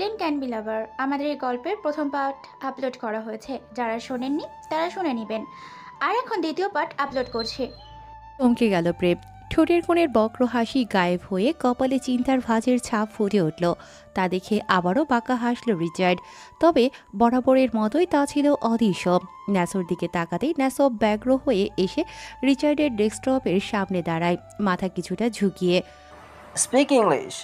Silent can be লাভার আমাদের এই গল্পের প্রথম পার্ট আপলোড করা হয়েছে। যারা শোনেননি তারা শুনে নেবেন। আর এখন দ্বিতীয় পার্ট আপলোড করছি। চমকে গেল প্রেম। ঠোঁটের কোণের বক্র হাসি গায়েব হয়ে কপালে চিন্তার ভাঁজের ছাপ ফুটে উঠল। তা দেখে আবারও বাঁকা হাসল রিচার্ড। তবে বরাবরের মতোই তা ছিল অদৃশ্য। ন্যাসোর দিকে তাকাতেই ন্যাসো ব্যগ্র হয়ে এসে রিচার্ডের ডেস্কটপের সামনে দাঁড়ায়, মাথা কিছুটা ঝুঁকিয়ে। Speak English.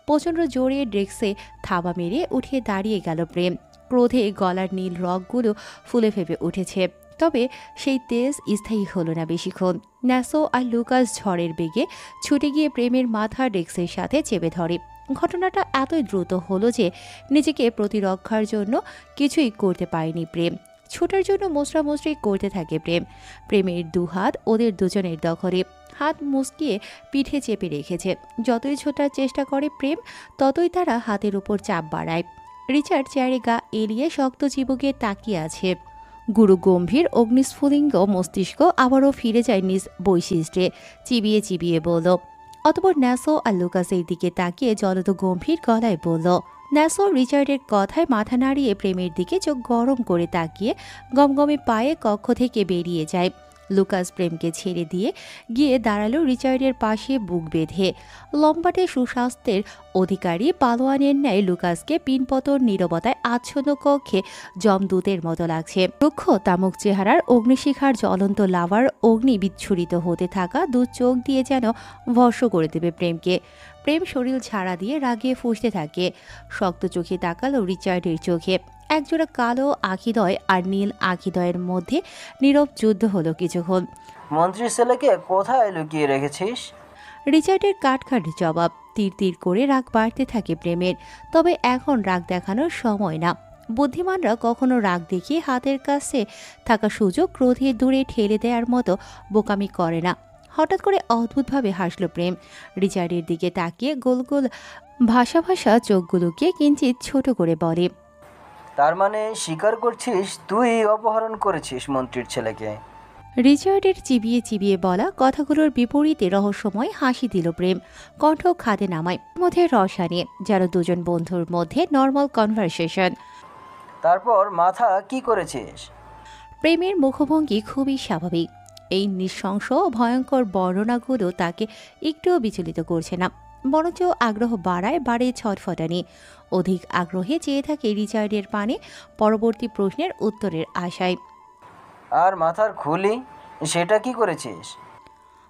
প্রচণ্ড জোরে ডেস্কে থাবা মেরে উঠে দাঁড়িয়ে গেল প্রেম। ক্রোধে গলার নীল রগগুলো ফুলে ফেপে উঠেছে। তবে সেই তেজ স্থায়ী হলো না বেশিক্ষণ। ন্যাসো আর লুকাস ঝড়ের বেগে ছুটে গিয়ে প্রেমের মাথা ডেস্কের সাথে চেপে ধরে। ঘটনাটা এতই দ্রুত হলো যে নিজেকে প্রতিরক্ষার জন্য কিছুই করতে পারেনি প্রেম। ছুটার জন্য মোচড়ামুচড়ি করতে থাকে প্রেম। প্রেমের দুহাত ওদের দুজনের দখলে, হাত মুচকিয়ে পিঠে চেপে রেখেছে। যতই ছোটার চেষ্টা করে প্রেম, ততই তারা হাতের উপর চাপ বাড়ায়। রিচার্ড চেয়ারে গা এড়িয়ে শক্ত চিবুকে তাকিয়ে আছে। গুরু গম্ভীর অগ্নিস্ফুলিঙ্গ মস্তিষ্ক আবারও ফিরে যায় নিজ বৈশিষ্ট্যে। চিবিয়ে চিবিয়ে বলল। অতপর ন্যাসো আর লুকাসের দিকে তাকিয়ে জলদ গম্ভীর গলায় বলল। ন্যাসো রিচার্ডের কথায় মাথা নাড়িয়ে প্রেমের দিকে চোখ গরম করে তাকিয়ে গমগমে পায়ে কক্ষ থেকে বেরিয়ে যায়। লুকাস প্রেমকে ছেড়ে দিয়ে গিয়ে দাঁড়ালো রিচার্ডের পাশে বুক বেঁধে। লম্বাটে সুস্বাস্থ্যের অধিকারী পালোয়ানের ন্যায় লুকাসকে পিনপতন নীরবতায় আচ্ছন্ন কক্ষে যমদূতের মতো লাগছে। রুক্ষ তামুক চেহারার অগ্নিশিখার জ্বলন্ত লাভার অগ্নি বিচ্ছুরিত হতে থাকা দু চোখ দিয়ে যেন ভস্ম করে দেবে প্রেমকে। প্রেম শরীর ছাড়া দিয়ে রাগিয়ে ফুঁসতে থাকে। শক্ত চোখে তাকালো রিচার্ডের চোখে। একজোড়া কালো আখিদয় আর নীল আখিদয়ের মধ্যে নীরব যুদ্ধ হলো কিছুক্ষণ। মন্ত্রীর ছেলেকে কোথায় লুকিয়ে রেখেছিস? রিচার্ডের কাটখাট জবাব। তীর তীর করে রাগ বাড়তে থাকে প্রেমের। তবে এখন রাগ দেখানোর সময় না। বুদ্ধিমানরা কখনো রাগ দেখিয়ে হাতের কাছে থাকা সুযোগ ক্রোধে দূরে ঠেলে দেওয়ার মতো বোকামি করে না। হঠাৎ করে অদ্ভুতভাবে হাসল প্রেম। রিচার্ডের দিকে তাকিয়ে গোল গোল ভাষা ভাষা চোখগুলোকে কিঞ্চিত ছোট করে বলে। তার মানে স্বীকার করছিস তুই অপহরণ করেছিস মন্ত্রীর ছেলেকে? রিচার্ডের চিবিয়ে চিবিয়ে বলা কথাগুলোর বিপরীতে রহস্যময় হাসি দিল প্রেম। কণ্ঠ খাদে নামায়, মধ্যে রসানে, যেন দুজন বন্ধুর মধ্যে নর্মাল কনভারসেশন। তারপর মাথা কি করেছিস? প্রেমের মুখভঙ্গি খুবই স্বাভাবিক। এই নৃশংস ভয়ঙ্কর বর্ণনাগুলো তাকে একটুও বিচলিত করছে না, বরঞ্চ আগ্রহ বাড়ে ছটফটানি। অধিক আগ্রহে চেয়ে থাকে রিচার্ডের পানে পরবর্তী প্রশ্নের উত্তরের আশায়। আর মাথার খুলি সেটা কি করেছিস?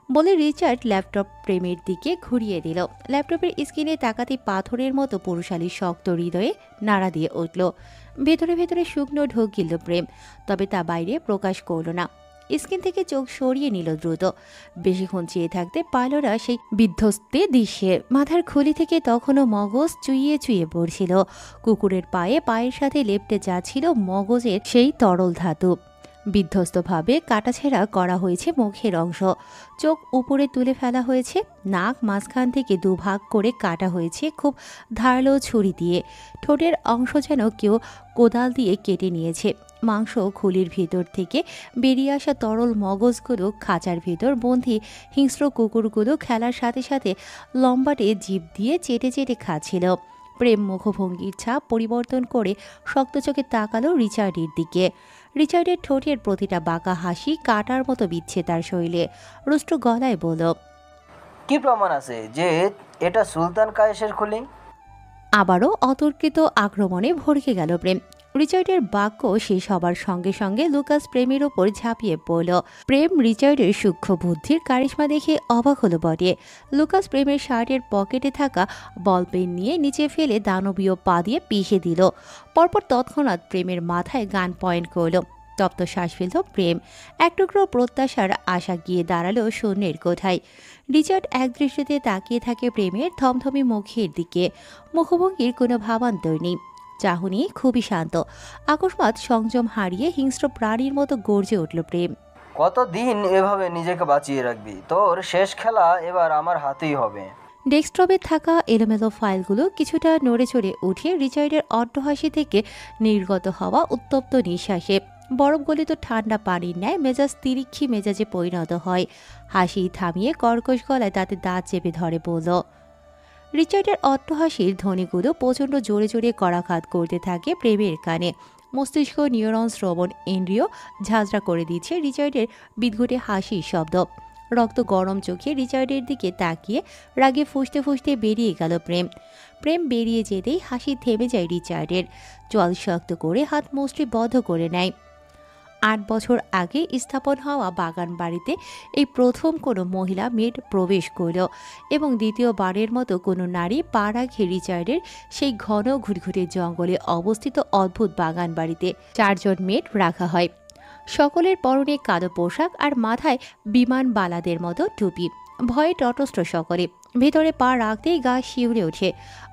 বলে রিচার্ড ল্যাপটপ প্রেমের দিকে ঘুরিয়ে দিল। ল্যাপটপের স্ক্রিনে তাকাতে পাথরের মতো পুরুষালী শক্ত হৃদয়ে নাড়া দিয়ে উঠল। ভেতরে ভেতরে শুকনো ঢোক গিলল প্রেম, তবে তা বাইরে প্রকাশ করল না। স্ক্রিন থেকে চোখ সরিয়ে নিল দ্রুত। বেশিক্ষণ চেয়ে থাকতে পারল না সেই বিধ্বস্তে দৃশ্যে। মাথার খুলি থেকে তখনও মগজ চুইয়ে চুইয়ে পড়ছিল। কুকুরের পায়ের সাথে লেপ্টে যাচ্ছিল মগজের সেই তরল ধাতু। বিধ্বস্তভাবে কাটাছেঁড়া করা হয়েছে মুখের অংশ। চোখ উপরে তুলে ফেলা হয়েছে। নাক মাঝখান থেকে দুভাগ করে কাটা হয়েছে খুব ধারালো ছুরি দিয়ে। ঠোঁটের অংশ যেন কেউ কোদাল দিয়ে কেটে নিয়েছে। মাংস খুলির ভিতর থেকে বেরিয়ে আসা তরল মগজগুলো খাঁচার ভিতর বন্দী হিংস্র কুকুরগুলো খেলার সাথে সাথে লম্বাটে জিভ দিয়ে চেটে চেটে খাচ্ছিল। প্রেম মুখভঙ্গির ছাপ পরিবর্তন করে শক্ত চোখে তাকালো রিচার্ডের দিকে। রিচার্ডের ঠোঁটের প্রতিটা বাঁকা হাসি কাটার মতো বিচ্ছে তার শরীরে। রুষ্ট গলায় বলল। কি প্রমাণ আছে যে এটা সুলতান কায়েসের খুলি? আবারও অতর্কিত আক্রমণে ভড়কে গেল প্রেম। রিচার্ডের বাক্য শেষ হবার সঙ্গে সঙ্গে লুকাস প্রেমের ওপর ঝাঁপিয়ে পড়ল। প্রেম রিচার্ডের সূক্ষ্ম বুদ্ধির কারিশমা দেখে অবাক হলো বটে। লুকাস প্রেমের শার্টের পকেটে থাকা বল পেন নিয়ে নিচে ফেলে দানবীয় পা দিয়ে পিষে দিল। পরপর তৎক্ষণাৎ প্রেমের মাথায় গান পয়েন্ট করল। তপ্ত শ্বাস ফেলত প্রেম। এক টুকরো প্রত্যাশার আশা গিয়ে দাঁড়ালো শূন্যের কোঠায়। রিচার্ড একদৃষ্টিতে তাকিয়ে থাকে প্রেমের থমথমে মুখের দিকে। মুখভঙ্গির কোনো ভাবান্তর নেই, চাহনি খুবই শান্ত। আকস্মাৎ সংযম হারিয়ে হিংস্র প্রাণীর মতো গর্জে উঠল প্রেম। কতদিন এভাবে নিজেকে বাঁচিয়ে রাখবি? তোর শেষ খেলা এবার আমার হাতেই হবে। ডেস্কটপে থাকা এলোমেলো ফাইলগুলো কিছুটা নড়ে চড়ে উঠে রিচার্ডের অট্টহাসি থেকে নির্গত হওয়া উত্তপ্ত নিঃশ্বাসে বরফ গলিত ঠান্ডা পানির ন্যায় মেজাজ তিরিক্ষি মেজাজে পরিণত হয়। হাসি থামিয়ে কর্কশ গলায় তাতে দাঁত চেপে ধরে বলল। রিচার্ডের অট্টহাসির ধ্বনিগুলো প্রচণ্ড জোরে জোরে করাঘাত করতে থাকে প্রেমের কানে। মস্তিষ্ক, নিউরন, শ্রবণ ইন্দ্রিয় ঝাঁঝরা করে দিচ্ছে রিচার্ডের বিদঘুটে হাসির শব্দ। রক্ত গরম চোখে রিচার্ডের দিকে তাকিয়ে রাগে ফুঁসতে ফুঁসতে বেরিয়ে গেল প্রেম। প্রেম বেরিয়ে যেতেই হাসি থেমে যায় রিচার্ডের। চোয়াল শক্ত করে হাত মুষ্টি বদ্ধ করে নেয়। ৮ বছর আগে স্থাপন হওয়া বাগান বাড়িতে এই প্রথম কোনো মহিলা মেড প্রবেশ করল এবং দ্বিতীয়বারের মতো কোনো নারী পা রাখে রিচার্ডের সেই ঘন ঘুটঘুটে জঙ্গলে অবস্থিত অদ্ভুত বাগান বাড়িতে। 4 জন মেড রাখা হয়। সকলের পরনে কালো পোশাক আর মাথায় বিমানবালাদের মতো টুপি। ভয়ে তটস্থ সকলে। ভেতরে পা রাখতেই গা শিউরে ওঠে।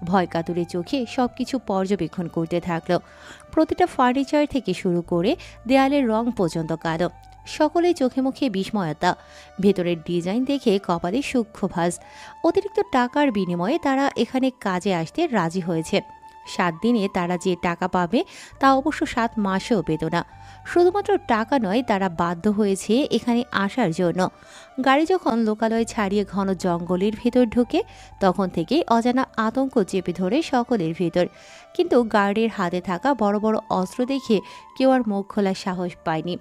ভয় কাতুরে চোখে সবকিছু পর্যবেক্ষণ করতে থাকলো। প্রতিটা ফার্নিচার থেকে শুরু করে দেয়ালের রং পর্যন্ত কালো। সকলে চোখে মুখে বিস্ময়তা। ভেতরের ডিজাইন দেখে কপালে সূক্ষ্ম ভাঁজ। অতিরিক্ত টাকার বিনিময়ে তারা এখানে কাজে আসতে রাজি হয়েছে। 7 দিনে তারা যে টাকা পাবে তা অবশ্য 7 মাসেও পেত না। শুধুমাত্র টাকা নয়, তারা বাধ্য হয়েছে এখানে আসার জন্য। গাড়ি যখন লোকালয় ছাড়িয়ে ঘন জঙ্গলের ভেতর ঢোকে তখন থেকেই অজানা আতঙ্ক চেপে ধরে সকলের ভেতর। কিন্তু গার্ডের হাতে থাকা বড় বড় অস্ত্র দেখে কেউ আর মুখ খোলার সাহস পায়নি।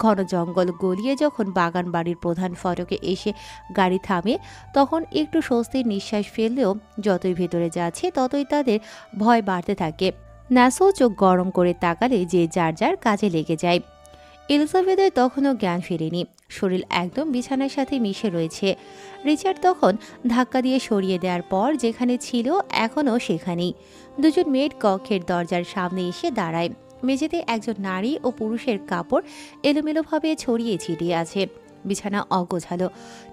ঘন জঙ্গল গলিয়ে যখন বাগান বাড়ির প্রধান ফটকে এসে গাড়ি থামে তখন একটু স্বস্তির নিঃশ্বাস ফেললেও যতই ভেতরে যাচ্ছে ততই তাদের ভয় বাড়তে থাকে। ন্যাসো চোখ গরম করে তাকালে যে যার যার কাজে লেগে যায়। এলিজাবেথের তখনও জ্ঞান ফেরেনি। শরীর একদম বিছানার সাথে মিশে রয়েছে। রিচার্ড তখন ধাক্কা দিয়ে সরিয়ে দেওয়ার পর যেখানে ছিল এখনও সেখানেই। 2 জন মেয়ের কক্ষের দরজার সামনে এসে দাঁড়ায়। মেঝেতে একজন নারী ও পুরুষের কাপড় এলোমেলোভাবে ছড়িয়ে ছিটিয়ে আছে। বিছানা অগোছালো।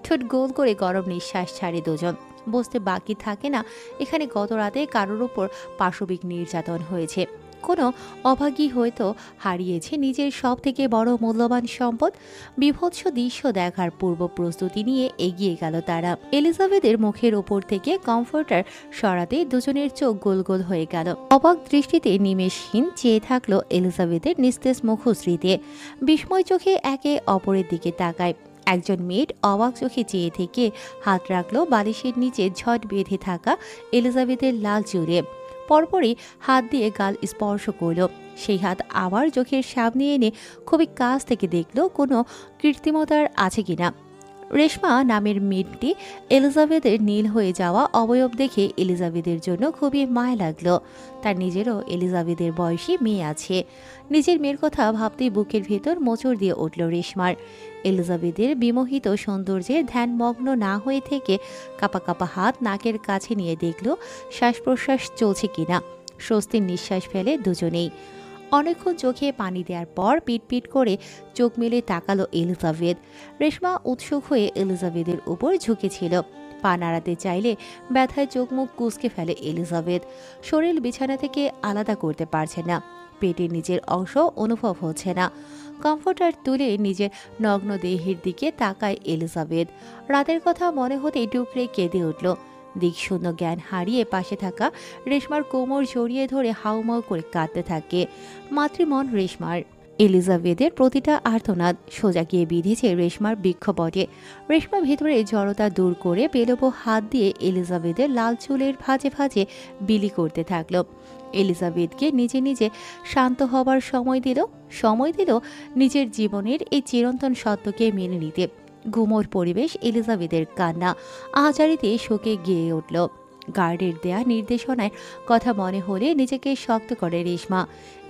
ঠোঁট গোল করে গরম নিঃশ্বাস ছাড়ে 2 জন। বসতে বাকি থাকে না এখানে গত রাতে কারোর ওপর পাশবিক নির্যাতন হয়েছে। কোনো অভাগী হয়তো হারিয়েছে নিজের সব থেকে বড় মূল্যবান সম্পদ। বিভৎস দৃশ্য দেখার পূর্ব প্রস্তুতি নিয়ে এগিয়ে গেল তারা। এলিজাবেথের মুখের ওপর থেকে কমফোর্টার সরাতে 2 জনের চোখ গোল গোল হয়ে গেল। অবাক দৃষ্টিতে নিমেষহীন চেয়ে থাকলো এলিজাবেথের নিস্তেজ মুখশ্রীতে। বিস্ময় চোখে একে অপরের দিকে তাকায়। একজন মেয়ের অবাক চোখে চেয়ে থেকে হাত রাখলো বালিশের নিচে ঝট বেঁধে থাকা এলিজাবেথের লাল চুলে। পরপরই হাত দিয়ে গাল স্পর্শ করল। সেই হাত আবার চোখের সামনে এনে খুবই কাছ থেকে দেখল কোনো কৃত্রিমতার আছে কিনা। রেশমা নামের মেয়েটি এলিজাবেথের নীল হয়ে যাওয়া অবয়ব দেখে এলিজাবেথের জন্য খুবই মায়া লাগলো। তার নিজেরও এলিজাবেথের বয়সী মেয়ে আছে। নিজের মেয়ের কথা ভাবতেই বুকের ভেতর মোচড় দিয়ে উঠল রেশমার। এলিজাবেথের বিমোহিত সৌন্দর্যে ধ্যানমগ্ন না হয়ে থেকে কাপা কাপা হাত নাকের কাছে নিয়ে দেখল শ্বাস প্রশ্বাস চলছে কিনা। স্বস্তির নিঃশ্বাস ফেলে দুজনেই। অনেকক্ষণ চোখে পানি দেওয়ার পর পিটপিট করে চোখ মেলে তাকালো এলিজাবেথ। রেশমা উৎসুক হয়ে এলিজাবেথের উপর ঝুঁকেছিল। পা নাড়াতে চাইলে ব্যথায় চোখ মুখ কুঁচকে ফেলে এলিজাবেথ। শরীর বিছানা থেকে আলাদা করতে পারছে না। পেটের নিচের অংশ অনুভব হচ্ছে না। কমফোর্টার তুলে নিজের নগ্ন দেহের দিকে তাকায় এলিজাবেথ। রাতের কথা মনে হতেই টুকরে কেঁদে উঠল। দিকশূন্য জ্ঞান হারিয়ে পাশে থাকা রেশমার কোমর জড়িয়ে ধরে হাউমাউ করে কাঁদতে থাকে মাতৃমন রেশমার। এলিজাবেথের প্রতিটা আর্তনাদ সোজা গিয়ে বিঁধেছে রেশমার বৃক্ষপটে। রেশমা ভেতরে জড়তা দূর করে পেলবো হাত দিয়ে এলিজাবেথের লাল চুলের ভাঁজে ভাঁজে বিলি করতে থাকলো। এলিজাবেথকে নিজে নিজে শান্ত হবার সময় দিল নিজের জীবনের এই চিরন্তন সত্যকে মেনে নিতে। ঘুমোর পরিবেশ, এলিজাবেথের কান্না আহাজারিতে শোকে গেয়ে উঠল। গার্ডের দেয়া নির্দেশনায় কথা মনে হলে নিজেকে শক্ত করে রেশমা।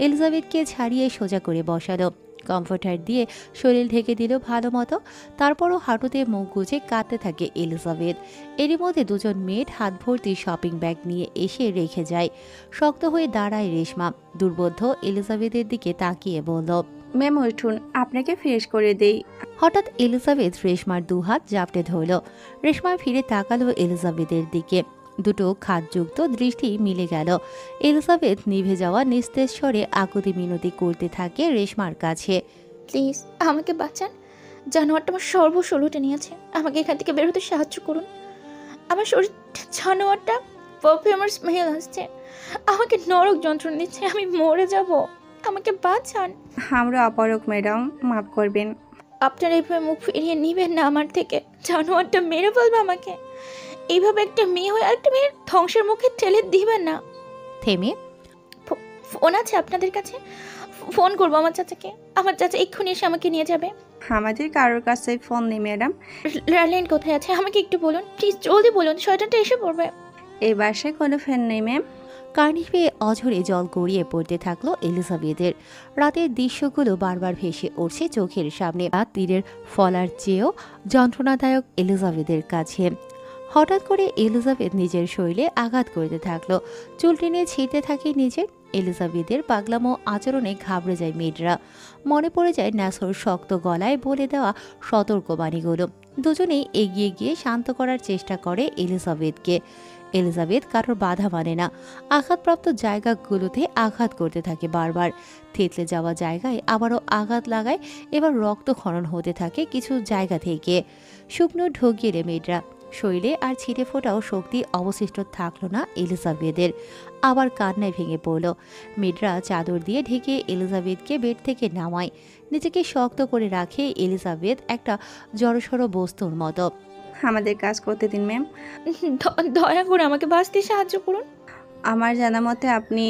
এলিজাবেথকে ছাড়িয়ে সোজা করে বসালো। কমফোর্টার দিয়ে শরীর ঢেকে দিল ভালো মতো। তারপরও হাঁটুতে মুখ গুজে কাঁদতে থাকে এলিজাবেথ। এরই মধ্যে 2 জন মেয়ের হাত ভর্তি শপিং ব্যাগ নিয়ে এসে রেখে যায়। শক্ত হয়ে দাঁড়ায় রেশমা। দুর্বোধ্য এলিজাবেথের দিকে তাকিয়ে বলল, ম্যাম উঠুন, আপনাকে ফ্রেশ করে দেই। হঠাৎ এলিজাবেথ রেশমার 2 হাত জাপটে ধরল। রেশমা ফিরে তাকালো এলিজাবেথের দিকে। 2 খাতযুক্ত দৃষ্টি মিলে গেল। এলিজাবেথ নিভে যাওয়া নিস্তেজ স্বরে আকুতি মিনতি করতে থাকে রেশমার কাছে। প্লিজ আমাকে বাঁচান। জানোয়ারটা আমার সর্বস্ব লুটে নিয়েছে। আমাকে এখান থেকে বের হতে সাহায্য করুন। আমার শরীরটা জানোয়ারটা পারফিউমের স্মেল আসছে। আমাকে নরক যন্ত্রণা দিচ্ছে। আমি মরে যাব। আমাকে বাঁচান। আমরা অপারক ম্যাডাম, মাফ করবেন। আপনারা এইভাবে মুখ ফিরিয়ে নিবেন না আমার থেকে। জানোয়ারটা মেরে ফেলবে আমাকে। এইভাবে একটা মেয়ে হয়ে আরেকটা মেয়ের ধ্বংসের মুখে ঠেলে দিবেন না। থেমে ফোন আছে আপনাদের কাছে? ফোন করবো আমার চাচাকে। আমার চাচা এক্ষুনি এসে আমাকে নিয়ে যাবে। আমাদের কারোর কাছে ফোন নেই ম্যাডাম। ল্যান্ড কোথায় আছে আমাকে একটু বলুন প্লিজ, জলদি বলুন, শয়তানটা এসে পড়বে। এই বাসায় কোনো ফ্যান নেই ম্যাম। কার্নিভে অঝরে জল গড়িয়ে পড়তে থাকলো এলিজাবেথের। রাতের দৃশ্যগুলো বারবার ভেসে উঠছে চোখের সামনে। রাত তীরের ফলার চেয়েও যন্ত্রণাদায়ক এলিজাবেথের কাছে। হঠাৎ করে এলিজাবেথ নিজের শরীরে আঘাত করতে থাকলো। চুল টেনে ছিঁড়তে থাকে নিজের। এলিজাবেথের পাগলামো আচরণে ঘাবড়ে যায় মেয়েরা। মনে পড়ে যায় ন্যাসোর শক্ত গলায় বলে দেওয়া সতর্কবাণীগুলো। দুজনেই এগিয়ে গিয়ে শান্ত করার চেষ্টা করে এলিজাবেথকে। এলিজাবেথ কারোর বাধা মানে না। আঘাতপ্রাপ্ত জায়গাগুলোতে আঘাত করতে থাকে বারবার। থেতলে যাওয়া জায়গায় আবারও আঘাত লাগায়। এবার রক্তক্ষরণ হতে থাকে কিছু জায়গা থেকে। শুকনো ঢোক গেলে মেয়েরা শরীরে আর ছিটে ফোটাও শক্তি অবশিষ্ট থাকলো না এলিজাবেথের। আবার কান্নায় ভেঙে পড়ল। মেয়েরা চাদর দিয়ে ঢেকে এলিজাবেথকে বেড থেকে নামায়। নিজেকে শক্ত করে রাখে এলিজাবেথ একটা জড়সড় বস্তুর মতো। আমাদের কাজ করতে দিন ম্যাম। দয়া করে আমাকে বাঁচতে সাহায্য করুন। আমার জানা মতে আপনি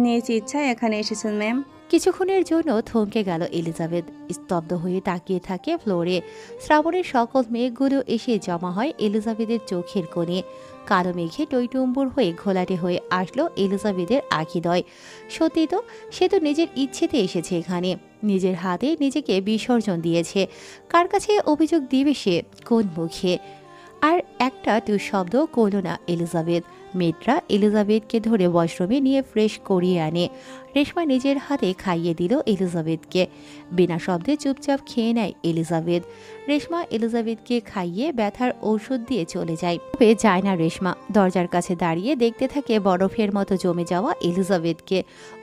নিজ ইচ্ছায় এখানে এসেছেন ম্যাম। কিছুক্ষণের জন্য থমকে গেল এলিজাবেথ। স্তব্ধ হয়ে তাকিয়ে থাকে ফ্লোরে। শ্রাবণের সকল মেঘগুলো এসে জমা হয় এলিজাবেথের চোখের কোণে। কালো মেঘে টইটুম্বুর হয়ে ঘোলাটে হয়ে আসলো এলিজাবেথের আখিদয়। সত্যি তো, সে তো নিজের ইচ্ছেতে এসেছে এখানে। নিজের হাতে নিজেকে বিসর্জন দিয়েছে। কার কাছে অভিযোগ দিবে সে? কোন মুখে? আর একটা শব্দ করল না এলিজাবেথ। মেয়েরা এলিজাবেথকে ধরে ওয়াশরুমে নিয়ে ফ্রেশ করিয়ে আনে। রেশমা নিজের হাতে খাইয়ে দিল এলিজাবেথকে। বিনা শব্দে চুপচাপ খেয়ে নেয় এলিজাবেথ। রেশমা এলিজাবেথকে খাইয়ে ব্যথার ঔষধ দিয়ে চলে যায়। তবে যায় না রেশমা। দরজার কাছে দাঁড়িয়ে দেখতে থাকে বরফের মতো জমে যাওয়া এলিজাবেথকে।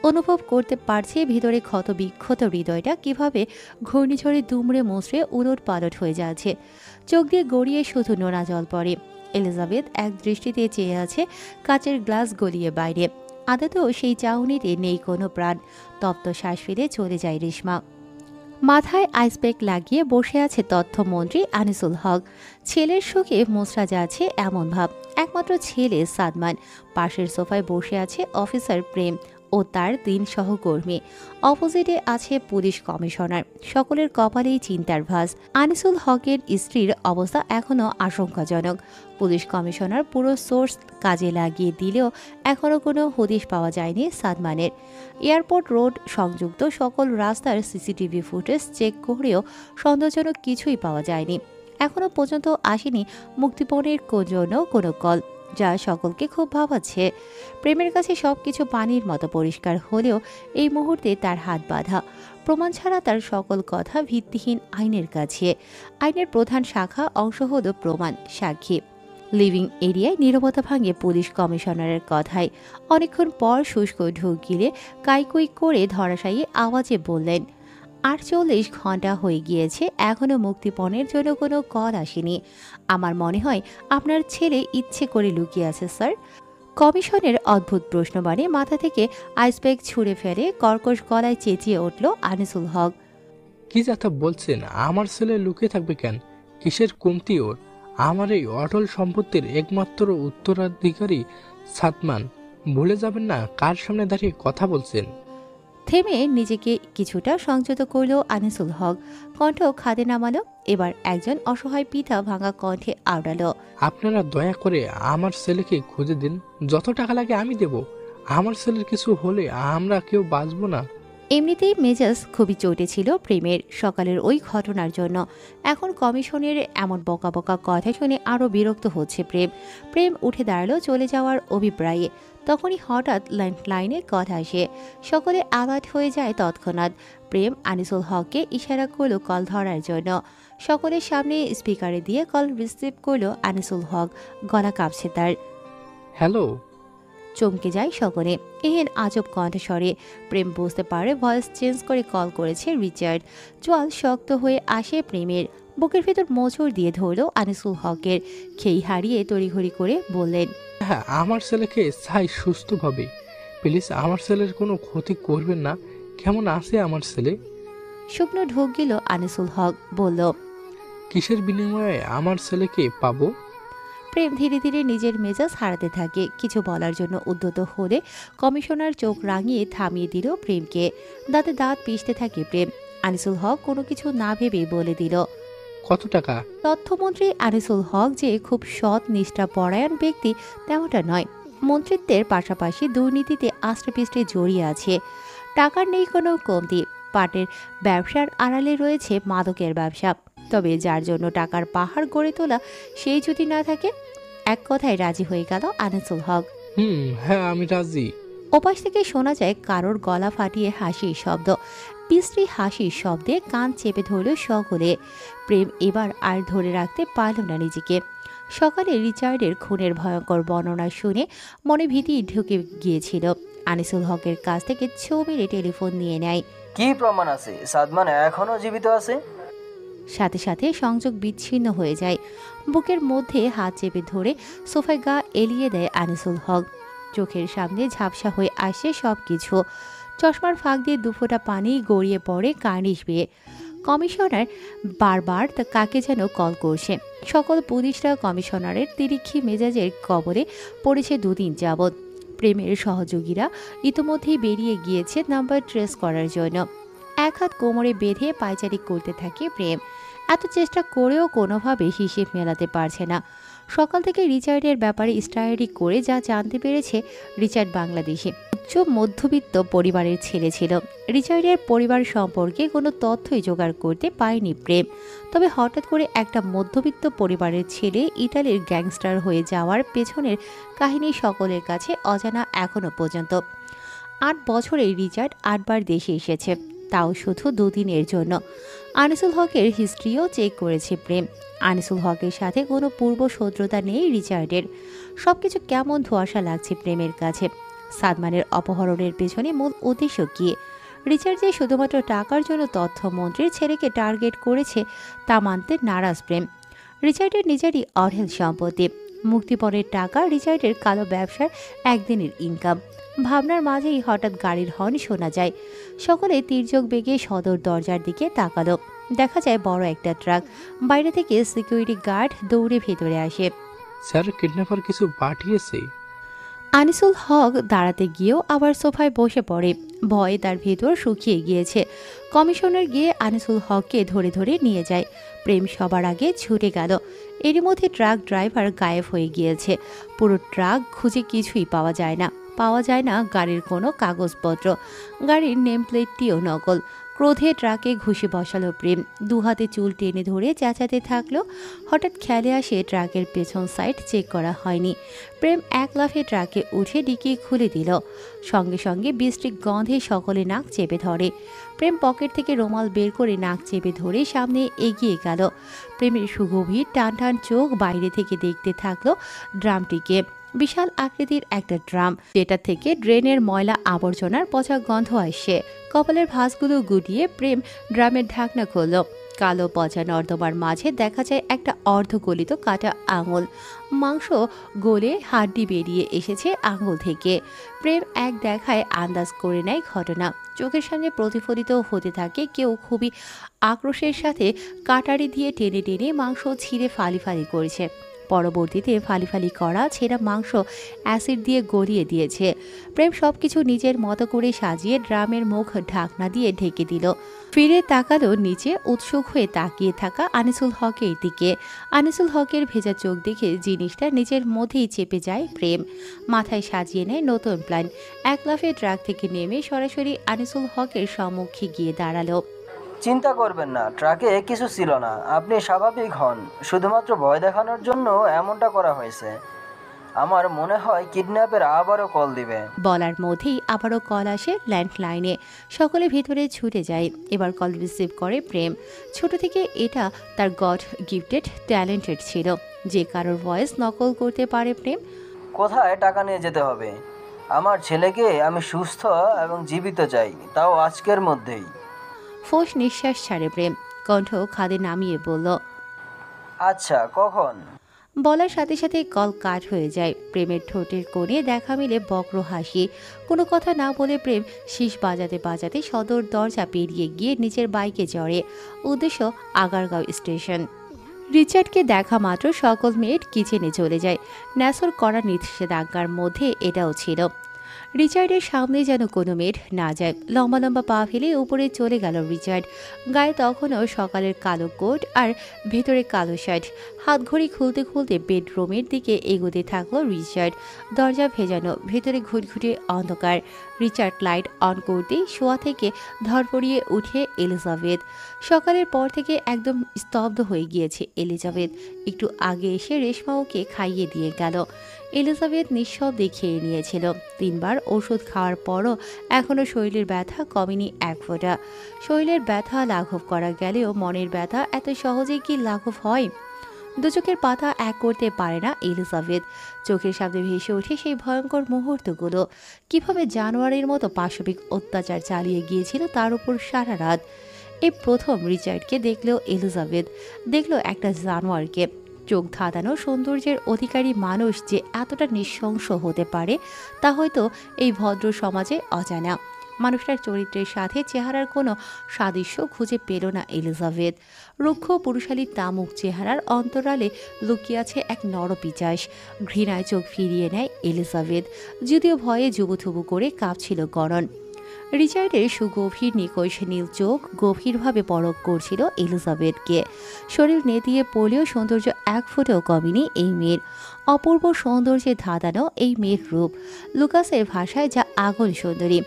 অনুভব করতে পারছে ভিতরে ক্ষত বিক্ষত হৃদয়টা কিভাবে ঘূর্ণিঝড়ে দুমড়ে মুচড়ে উলট পালট হয়ে যাচ্ছে। চোখ দিয়ে গড়িয়ে শুধু নোনা জল পড়ে। এলিজাবেথ এক দৃষ্টিতে চেয়ে আছে কাচের গ্লাস গলিয়ে বাইরে। আদতেও সেই চাউনিতে নেই কোনো প্রাণ। তপ্ত শ্বাস ফেলে চলে যায় রেশমা। মাথায় আইসপ্যাক লাগিয়ে বসে আছে তথ্যমন্ত্রী আনিসুল হক। ছেলের শোকে মোচড়া যাচ্ছে এমন ভাব। একমাত্র ছেলে সাদমান। পাশের সোফায় বসে আছে অফিসার প্রেম ও তার 3 সহকর্মী। অপোজিটে আছে পুলিশ কমিশনার। সকলের কপালেই চিন্তার ভাঁজ। আনিসুল হকের স্ত্রীর অবস্থা এখনও আশঙ্কাজনক। পুলিশ কমিশনার পুরো সোর্স কাজে লাগিয়ে দিলেও এখনও কোনো হদিশ পাওয়া যায়নি সাদমানের। এয়ারপোর্ট রোড সংযুক্ত সকল রাস্তার সিসিটিভি ফুটেজ চেক করেও সন্দেহজনক কিছুই পাওয়া যায়নি। এখনও পর্যন্ত আসেনি মুক্তিপণের জন্য কোনো কল, যা সকলকে খুব ভাবাচ্ছে। প্রেমের কাছে সবকিছু পানির মতো পরিষ্কার হলেও এই মুহূর্তে তার হাত বাঁধা। প্রমাণ ছাড়া তার সকল কথা ভিত্তিহীন আইনের কাছে। আইনের প্রধান শাখা অংশ হল প্রমাণ, সাক্ষী। লিভিং এরিয়ায় নীরবতা ভাঙে পুলিশ কমিশনারের কথায়। অনেকক্ষণ পর শুষ্ক ঢোক গিলে কাইকুই করে ধরাশায়ী আওয়াজে বললেন, 48 ঘন্টা হয়ে গিয়েছে, এখনও মুক্তিপণের জন্য কোনো কল আসেনি। আমার মনে হয় আপনার ছেলে ইচ্ছে করে লুকিয়ে আছে স্যার। কমিশনের অদ্ভুত প্রশ্ন মানে মাথা থেকে আইসপ্যাক ছুঁড়ে ফেলে কর্কশ গলায় চেঁচিয়ে উঠল আনিসুল হক। কি যাতা বলছেন? আমার ছেলে লুকিয়ে থাকবে কেন? কিসের কমতি ওর? আমার এই অটল সম্পত্তির একমাত্র উত্তরাধিকারী সাদমান। ভুলে যাবেন না কার সামনে দাঁড়িয়ে কথা বলছেন। থেমে নিজেকে কিছুটা সংযত করল আনিসুল হক। কণ্ঠ খাদে নামালো। এবার একজন অসহায় পিতা ভাঙা কণ্ঠে আওড়ালো, আপনারা দয়া করে আমার ছেলেকে খুঁজে দিন। যত টাকা লাগে আমি দেব। আমার ছেলের কিছু হলে আমরা কেউ বাঁচবো না। এমনিতেই মেজাজ খুবই চটে ছিল প্রেমের সকালের ওই ঘটনার জন্য। এখন কমিশনের এমন বকা বকা কথা শুনে আরও বিরক্ত হচ্ছে প্রেম উঠে দাঁড়ালো চলে যাওয়ার অভিপ্রায়ে। তখনই হঠাৎ ল্যান্ডলাইনে কথা আসে। সকলে আঘাত হয়ে যায় তৎক্ষণাৎ। প্রেম আনিসুল হককে ইশারা করলো কল ধরার জন্য। সকলের সামনে স্পিকারে দিয়ে কল রিসিভ করলো আনিসুল হক। গলা কাঁপছে তার। হ্যালো। চমকে যায় সকলে এহেন আজব কণ্ঠস্বরে। প্রেম বুঝতে পারে ভয়েস চেঞ্জ করে কল করেছে রিচার্ড। চোয়াল শক্ত হয়ে আসে প্রেমের। বুকের ভেতর মোচড় দিয়ে ধরল আনিসুল হকের। খেই হারিয়ে তড়িঘড়ি করে বললেন, হ্যাঁ, আমার ছেলেকে চাই সুস্থভাবে। প্লিজ আমার ছেলের কোনো ক্ষতি করবেন না। কেমন আছে আমার ছেলে? শুকনো ঢোক গেল আনিসুল হক। বলল, কিসের বিনিময়ে আমার ছেলেকে পাবো? প্রেম ধীরে ধীরে নিজের মেজাজ হারাতে থাকে। কিছু বলার জন্য উদ্যত হলে কমিশনার চোখ রাঙিয়ে থামিয়ে দিল প্রেমকে। দাঁতে দাঁত পিষতে থাকে প্রেম। আনিসুল হক কোনো কিছু না ভেবে বলে দিল, কত টাকা? তথ্যমন্ত্রী আনিসুল হক যে খুব সৎ নিষ্ঠাপরায়ণ ব্যক্তি তেমনটা নয়। মন্ত্রিত্বের পাশাপাশি দুর্নীতিতে আষ্টে জড়িয়ে আছে। টাকার নেই কোনো কমতি। পাটের ব্যবসার আড়ালে রয়েছে মাদকের ব্যবসা। তবে যার জন্য টাকার পাহাড় গড়ে তোলা, সেই যদি না থাকে। এক কথায় রাজি হয়ে গেল আনিসুল হক। হ্যাঁ, আমি রাজি। ওপাশ থেকে শোনা যায় কারোর গলা ফাটিয়ে হাসির শব্দ। বিশ্রী হাসির শব্দে কান চেপে ধরল সকলে। প্রেম এবার আর ধরে রাখতে পারল না নিজেকে। সকালে রিচার্ডের খুনের ভয়ঙ্কর বর্ণনা শুনে মনে ভীতি ঢুকে গিয়েছিল। আনিসুল হকের কাছ থেকে ছো মেরে টেলিফোন নিয়ে নেয়। কি প্রমাণ আছে সাদমান এখনো জীবিত আছে? সাথে সাথে সংযোগ বিচ্ছিন্ন হয়ে যায়। বুকের মধ্যে হাত চেপে ধরে সোফায় গা এলিয়ে দেয় আনিসুল হক। চোখের সামনে ঝাপসা হয়ে আসে সবকিছু। চশমার ফাঁক দিয়ে দুফোঁটা পানি গড়িয়ে পড়ে কার্নিশ বেয়ে। কমিশনার বারবার তা কাকে যেন কল করছে। সকল পুলিশরা কমিশনারের তিরিক্ষি মেজাজের কবলে পড়েছে দুদিন যাবৎ। প্রেমের সহযোগীরা ইতোমধ্যেই বেরিয়ে গিয়েছে নাম্বার ট্রেস করার জন্য। এক হাত কোমরে বেঁধে পায়চারি করতে থাকে প্রেম। এত চেষ্টা করেও কোনোভাবে হিসেব মেলাতে পারছে না। সকাল থেকে রিচার্ডের ব্যাপারে স্টাডি করে যা জানতে পেরেছে, রিচার্ড বাংলাদেশে উচ্চ মধ্যবিত্ত পরিবারের ছেলে ছিল। রিচার্ডের পরিবার সম্পর্কে কোনো তথ্যই জোগাড় করতে পারেনি প্রেম। তবে হঠাৎ করে একটা মধ্যবিত্ত পরিবারের ছেলে ইটালির গ্যাংস্টার হয়ে যাওয়ার পেছনের কাহিনী সকলের কাছে অজানা এখনো পর্যন্ত। 8 বছরে রিচার্ড 8 বার দেশে এসেছে, তাও শুধু দুদিনের জন্য। আনিসুল হকের হিস্ট্রিও চেক করেছে প্রেম। আনিসুল হকের সাথে কোনো পূর্ব শত্রুতা নেই রিচার্ডের। সবকিছু কেমন ধোঁয়াশা লাগছে প্রেমের কাছে। সাদমানের অপহরণের পেছনে মূল উদ্দেশ্য কি? রিচার্ড যে শুধুমাত্র টাকার জন্য তথ্যমন্ত্রীর ছেলেকে টার্গেট করেছে তা মানতে নারাজ প্রেম। রিচার্ডের নিজেরই অঢেল সম্পত্তি। মুক্তিপণের টাকা রিচার্ডের কালো ব্যবসার একদিনের ইনকাম। ভাবনার মাঝেই হঠাৎ গাড়ির হর্ন শোনা যায়। সকলে তির্যক বেগে সদর দরজার দিকে তাকালো। দেখা যায় বড় একটা ট্রাক। বাইরে থেকে সিকিউরিটি গার্ড দৌড়ে ভেতরে আসে। স্যার, কিডন্যাপার কিছু পাঠিয়েছে। আনিসুল হক দাঁড়াতে গিয়েও আবার সোফায় বসে পড়ে। ভয়ে তার ভেতর শুকিয়ে গিয়েছে। কমিশনার গিয়ে আনিসুল হককে ধরে ধরে নিয়ে যায়। প্রেম সবার আগে ছুটে গেল। এরই মধ্যে ট্রাক ড্রাইভার গায়েব হয়ে গিয়েছে। পুরো ট্রাক খুঁজে কিছুই পাওয়া যায় না। গাড়ির কোনো কাগজপত্র। গাড়ির নেম প্লেটটিও নকল। ক্রোধে ট্রাকে ঘুষে বসালো প্রেম। দুহাতে চুল টেনে ধরে চেঁচাতে থাকলো। হঠাৎ খেয়ালে আসে ট্রাকের পেছন সাইড চেক করা হয়নি। প্রেম এক লাফে ট্রাকে উঠে ডিকি খুলে দিল। সঙ্গে সঙ্গে বিশ্রী গন্ধে সকলে নাক চেপে ধরে। প্রেম পকেট থেকে রুমাল বের করে নাক চেপে ধরে সামনে এগিয়ে গেল। প্রেমের সুগভীর টান টান চোখ বাইরে থেকে দেখতে থাকলো ড্রামটিকে। বিশাল আকৃতির একটা ড্রাম, যেটা থেকে ড্রেনের ময়লা আবর্জনার পচা গন্ধ আসছে। কপালের ভাঁজগুলো গুটিয়ে প্রেম ড্রামের ঢাকনা খুলল। কালো পচা নর্দমার মাঝে দেখা যায় একটা অর্ধগলিত কাটা আঙুল। মাংস গলে হাড্ডি বেরিয়ে এসেছে আঙুল থেকে। প্রেম এক দেখায় আন্দাজ করে নেয় ঘটনা। চোখের সামনে প্রতিফলিত হতে থাকে কেউ খুবই আক্রোশের সাথে কাটারি দিয়ে টেনে টেনে মাংস ছিঁড়ে ফালি ফালি করেছে। পরবর্তীতে ফালি ফালি করা ছেঁড়া মাংস অ্যাসিড দিয়ে গলিয়ে দিয়েছে। প্রেম সবকিছু নিজের মতো করে সাজিয়ে ড্রামের মুখ ঢাকনা দিয়ে ঢেকে দিল। ফিরে তাকালো নিচে, উৎসুক হয়ে তাকিয়ে থাকা আনিসুল হকের দিকে। আনিসুল হকের ভেজা চোখ দেখে জিনিসটা নিজের মধ্যেই চেপে যায় প্রেম। মাথায় সাজিয়ে নেয় নতুন প্ল্যান। এক লাফে ট্রাক থেকে নেমে সরাসরি আনিসুল হকের সম্মুখে গিয়ে দাঁড়ালো। চিন্তা করবেন না, ট্রাকে কিছু ছিল না, আপনি স্বাভাবিক হন। শুধুমাত্র ভয় দেখানোর জন্য এমনটা করা হয়েছে। আমার মনে হয় কিডন্যাপের আবারও কল দিবে। বলার মধ্যেই আবারও কল আসে ল্যান্ডলাইনে। সকলে ভিতরে ছুটে যায়। এবার কল রিসিভ করে প্রেম। ছোট থেকে এটা তার গড গিফটেড ট্যালেন্টেড ছিল, যে কারোর ভয়েস নকল করতে পারে প্রেম। কোথায় টাকা নিয়ে যেতে হবে? আমার ছেলেকে আমি সুস্থ এবং জীবিত চাই, তাও আজকের মধ্যেই। ফোঁস নিঃশ্বাস ছাড়ে প্রেম। কণ্ঠ খাদে নামিয়ে বলল, আচ্ছা, কখন? বলার সাথে সাথে কল কাট হয়ে যায়। প্রেমের ঠোঁটের কোণে দেখা মিলে বক্র হাসি। কোনো কথা না বলে প্রেম শীষ বাজাতে বাজাতে সদর দরজা পেরিয়ে গিয়ে নিজের বাইকে চড়ে। উদ্দেশ্য আগারগাঁও স্টেশন। রিচার্ডকে দেখা মাত্র সকল মেয়ের কিচেনে চলে যায়। ন্যাসর করা নিষেধাজ্ঞার মধ্যে এটাও ছিল। রিচার্ডের সামনে যেন কোনো মেয়ের না যায়। লম্বা লম্বা পা ফেলে উপরে চলে গেল রিচার্ড। গায়ে তখনও সকালের কালো কোট আর ভেতরে কালো শার্ট। হাতঘড়ি খুলতে খুলতে বেডরুমের দিকে এগোতে থাকলো রিচার্ড। দরজা ভেজানো, ভেতরে ঘুটঘুটে অন্ধকার। রিচার্ড লাইট অন করতেই শোয়া থেকে ধরপড়িয়ে উঠে এলিজাবেথ। সকালের পর থেকে একদম স্তব্ধ হয়ে গিয়েছে এলিজাবেথ। একটু আগে এসে রেশমা ওকে খাইয়ে দিয়ে গেল। এলিজাবেথ নিঃশব্দে খেয়ে নিয়েছিল। 3 বার ওষুধ খাওয়ার পরও এখনও শরীরের ব্যথা কমেনি এক ফোঁটা। শরীরের ব্যথা লাঘব করা গেলেও মনের ব্যথা এত সহজে কি লাঘব হয়? দু চোখের পাতা এক করতে পারে না এলিজাবেথ। চোখের সামনে ভেসে ওঠে সেই ভয়ঙ্কর মুহূর্তগুলো। কিভাবে জানোয়ারের মতো পাশবিক অত্যাচার চালিয়ে গিয়েছিল তার উপর সারা রাত। এই প্রথম রিচার্ডকে দেখলেও এলিজাবেথ দেখল একটা জানোয়ারকে। চোখ ধাঁধানো সৌন্দর্যের অধিকারী মানুষ যে এতটা নৃশংস হতে পারে তা হয়তো এই ভদ্র সমাজে অজানা। মানুষটার চরিত্রের সাথে চেহারার কোনো সাদৃশ্য খুঁজে পেল না এলিজাবেথ। রুক্ষ পুরুষালী তামুক চেহারার অন্তরালে লুকিয়ে আছে এক নরপিচাস। ঘৃণায় চোখ ফিরিয়ে নেয় এলিজাবেথ, যদিও ভয়ে জুবুথুবু করে কাঁপছিল গরণ। রিচার্ডের সুগভীর নিকষ নীল চোখ গভীরভাবে পরখ করছিল এলিজাবেথকে। শরীর নেতিয়ে পড়লেও সৌন্দর্য এক ফুটেও কমেনি এই মেয়ের। অপূর্ব সৌন্দর্যে ধাঁধানো এই মেয়ের রূপ, লুকাসের ভাষায় যা আগুন সুন্দরী।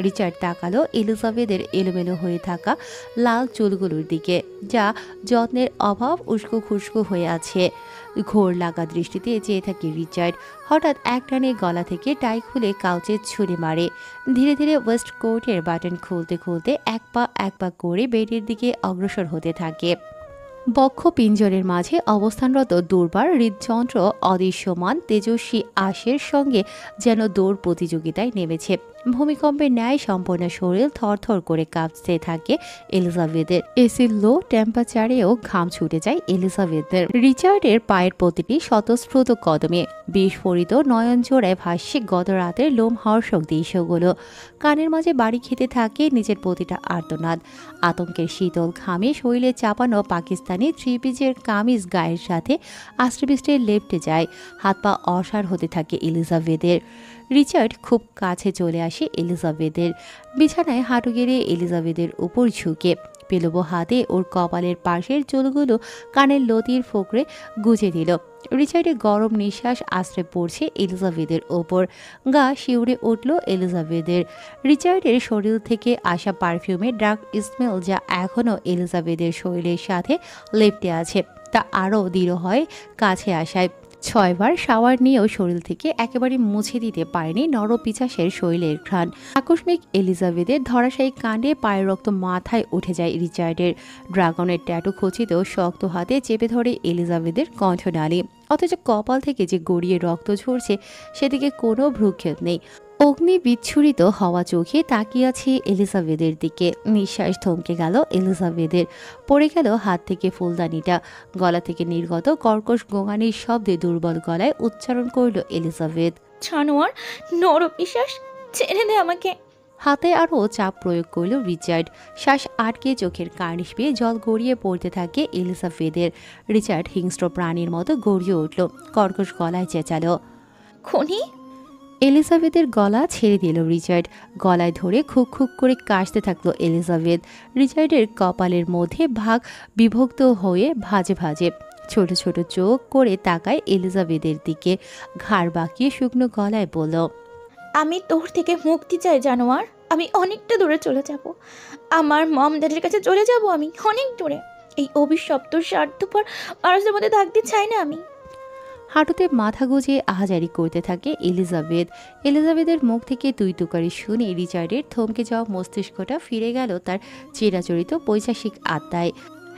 রিচার্ড তাকালো এলিজাবেথের এলোমেলো হয়ে থাকা লাল চুলগুলোর দিকে, যা যত্নের অভাব উস্কো খুস্কো হয়ে আছে। ঘোর লাগা দৃষ্টিতে চেয়ে থাকে রিচার্ড। হঠাৎ একটানে গলা থেকে টাই খুলে কাউচে ছুঁড়ে মারে। ধীরে ধীরে ওয়েস্ট কোটের বাটন খুলতে খুলতে এক পা করে বেডের দিকে অগ্রসর হতে থাকে। বক্ষ পিঞ্জরের মাঝে অবস্থানরত দুর্বার হৃদযন্ত্র অদৃশ্যমান তেজস্বী আশের সঙ্গে যেন দৌড় প্রতিযোগিতায় নেমেছে। ভূমিকম্পের ন্যায় সম্পূর্ণ শরীর থরথর করে কাঁপতে থাকে এলিজাবেথের। এসির লো টেম্পারেচারেও ঘাম ছুটে যায় এলিজাবেথের। রিচার্ডের পায়ের প্রতিটি স্বতঃস্ফূর্ত কদমে বিস্ফোরিত নয়ন জোড়ায় ভাসছে গত রাতের লোমহর্ষক দৃশ্যগুলো। কানের মাঝে বাড়ি খেতে থাকে নিজের প্রতিটা আর্তনাদ। আতঙ্কের শীতল ঘামে শরীরে চাপানো পাকিস্তানি থ্রি-পিসের কামিজ গায়ের সাথে আষ্ট্রেপৃষ্ঠে লেপ্টে যায়। হাত পা অসাড় হতে থাকে এলিজাবেথের। রিচার্ড খুব কাছে চলে আসে এলিজাবেথের। বিছানায় হাঁটু গেড়ে এলিজাবেথের উপর ঝুঁকে পেলবো হাতে ওর কপালের পাশের চুলগুলো কানের লতির ফোকরে গুজে দিল। রিচার্ডের গরম নিঃশ্বাস আশ্রে পড়ছে এলিজাবেথের ওপর। গা শিউরে উঠল এলিজাবেথের। রিচার্ডের শরীর থেকে আসা পারফিউমের ডার্ক স্মেল যা এখনও এলিজাবেথের শরীরের সাথে লেপ্টে আছে, তা আরও দৃঢ় হয় কাছে আসায়। 6 বার শাওয়ার নিয়েও শরীর থেকে একেবারে মুছে দিতে পারেনি নরপিচাসের শরীরের ঘ্রাণ। আকস্মিক এলিজাবেথের ধরাশায়ী কাণ্ডে পায়ের রক্ত মাথায় উঠে যায় রিচার্ডের। ড্রাগনের ট্যাটু খচিত শক্ত হাতে চেপে ধরে এলিজাবেথের কণ্ঠনালী, অথচ কপাল থেকে যে গড়িয়ে রক্ত ঝরছে সেদিকে কোনো ভ্রুক্ষেপ নেই। অগ্নি বিচ্ছুরিত হওয়া চোখে তাকিয়ে আছে এলিজাবেথের দিকে। নিঃশ্বাস থমকে গেল এলিজাবেথের। পড়ে গেল হাত থেকে ফুলদানিটা। গলা থেকে নির্গত কর্কশ গোঙানির শব্দে দুর্বল গলায় উচ্চারণ করল এলিজাবেথ, জানোয়ার, নরপিশাচ, ছেড়ে দে আমাকে। হাতে আরও চাপ প্রয়োগ করল রিচার্ড। শ্বাস আটকে চোখের কার্নিশ পেয়ে জল গড়িয়ে পড়তে থাকে এলিজাবেথের। রিচার্ড হিংস্র প্রাণীর মতো গড়িয়ে উঠল, কর্কশ গলায় চেঁচালো, খুনি। এলিজাবেথের গলা ছেড়ে দিল রিচার্ড। গলায় ধরে খুক খুক করে কাশতে থাকলো এলিজাবেথ। রিচার্ডের কপালের মধ্যে ভাগ বিভক্ত হয়ে ভাজে ভাজে ছোট ছোট চোখ করে তাকায় এলিজাবেথের দিকে। ঘাড় বাঁকিয়ে শুকনো গলায় বলল, আমি তোর থেকে মুক্তি চাই জানোয়ার। আমি অনেকটা দূরে চলে যাব। আমার মম ড্যাডির কাছে চলে যাব। আমি অনেক দূরে। এই অভিশপ্ত স্বার্থপর মানুষদের মধ্যে থাকতে চাই না আমি। হাঁটুতে মাথা গুজিয়ে আহাজারি করতে থাকে এলিজাবেথ। এলিজাবেথের মুখ থেকে তুই তুকারি শুনে রিচার্ডের থমকে যাওয়া মস্তিষ্কটা ফিরে গেল তার চিরাচরিত পৈশাসিক আত্মায়।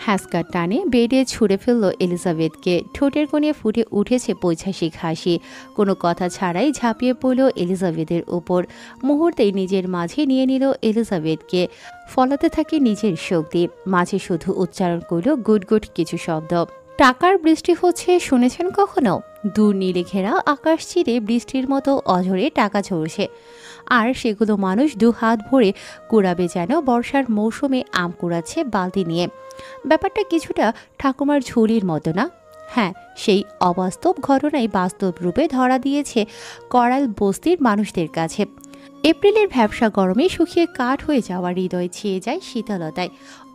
হ্যাসকার টানে বেডে ছুঁড়ে ফেলল এলিজাবেথকে। ঠোঁটের কোণে ফুটে উঠেছে পৈশাসিক হাসি। কোনো কথা ছাড়াই ঝাঁপিয়ে পড়ল এলিজাবেথের ওপর। মুহূর্তেই নিজের মাঝে নিয়ে নিল এলিজাবেথকে। ফলাতে থাকে নিজের শক্তি। মাঝে শুধু উচ্চারণ করল গুড গুড কিছু শব্দ। টাকার বৃষ্টি হচ্ছে শুনেছেন কখনো? দূর নীলে ঘেরা আকাশ চিরে বৃষ্টির মতো অঝরে টাকা ঝরছে, আর সেগুলো মানুষ দু হাত ভরে কুড়াবে যেন বর্ষার মৌসুমে আম কুড়াচ্ছে বালতি নিয়ে। ব্যাপারটা কিছুটা ঠাকুমার ঝুলির মতো না? হ্যাঁ, সেই অবাস্তব ঘটনাই বাস্তব রূপে ধরা দিয়েছে করাল বস্তির মানুষদের কাছে। এপ্রিলের ভ্যাবসা গরমে শুকিয়ে কাঠ হয়ে যাওয়া হৃদয় ছেয়ে যায় শীতলতায়।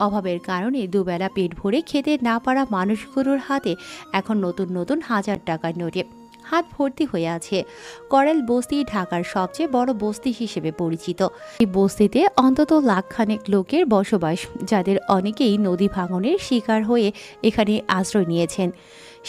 অভাবের কারণে দুবেলা পেট ভরে খেতে না পারা মানুষগুলোর হাতে এখন নতুন নতুন হাজার টাকার নোটে হাত ভর্তি হয়ে আছে। করাল বস্তি ঢাকার সবচেয়ে বড় বস্তি হিসেবে পরিচিত। এই বস্তিতে অন্তত লাখখানেক লোকের বসবাস, যাদের অনেকেই নদী ভাঙনের শিকার হয়ে এখানে আশ্রয় নিয়েছেন।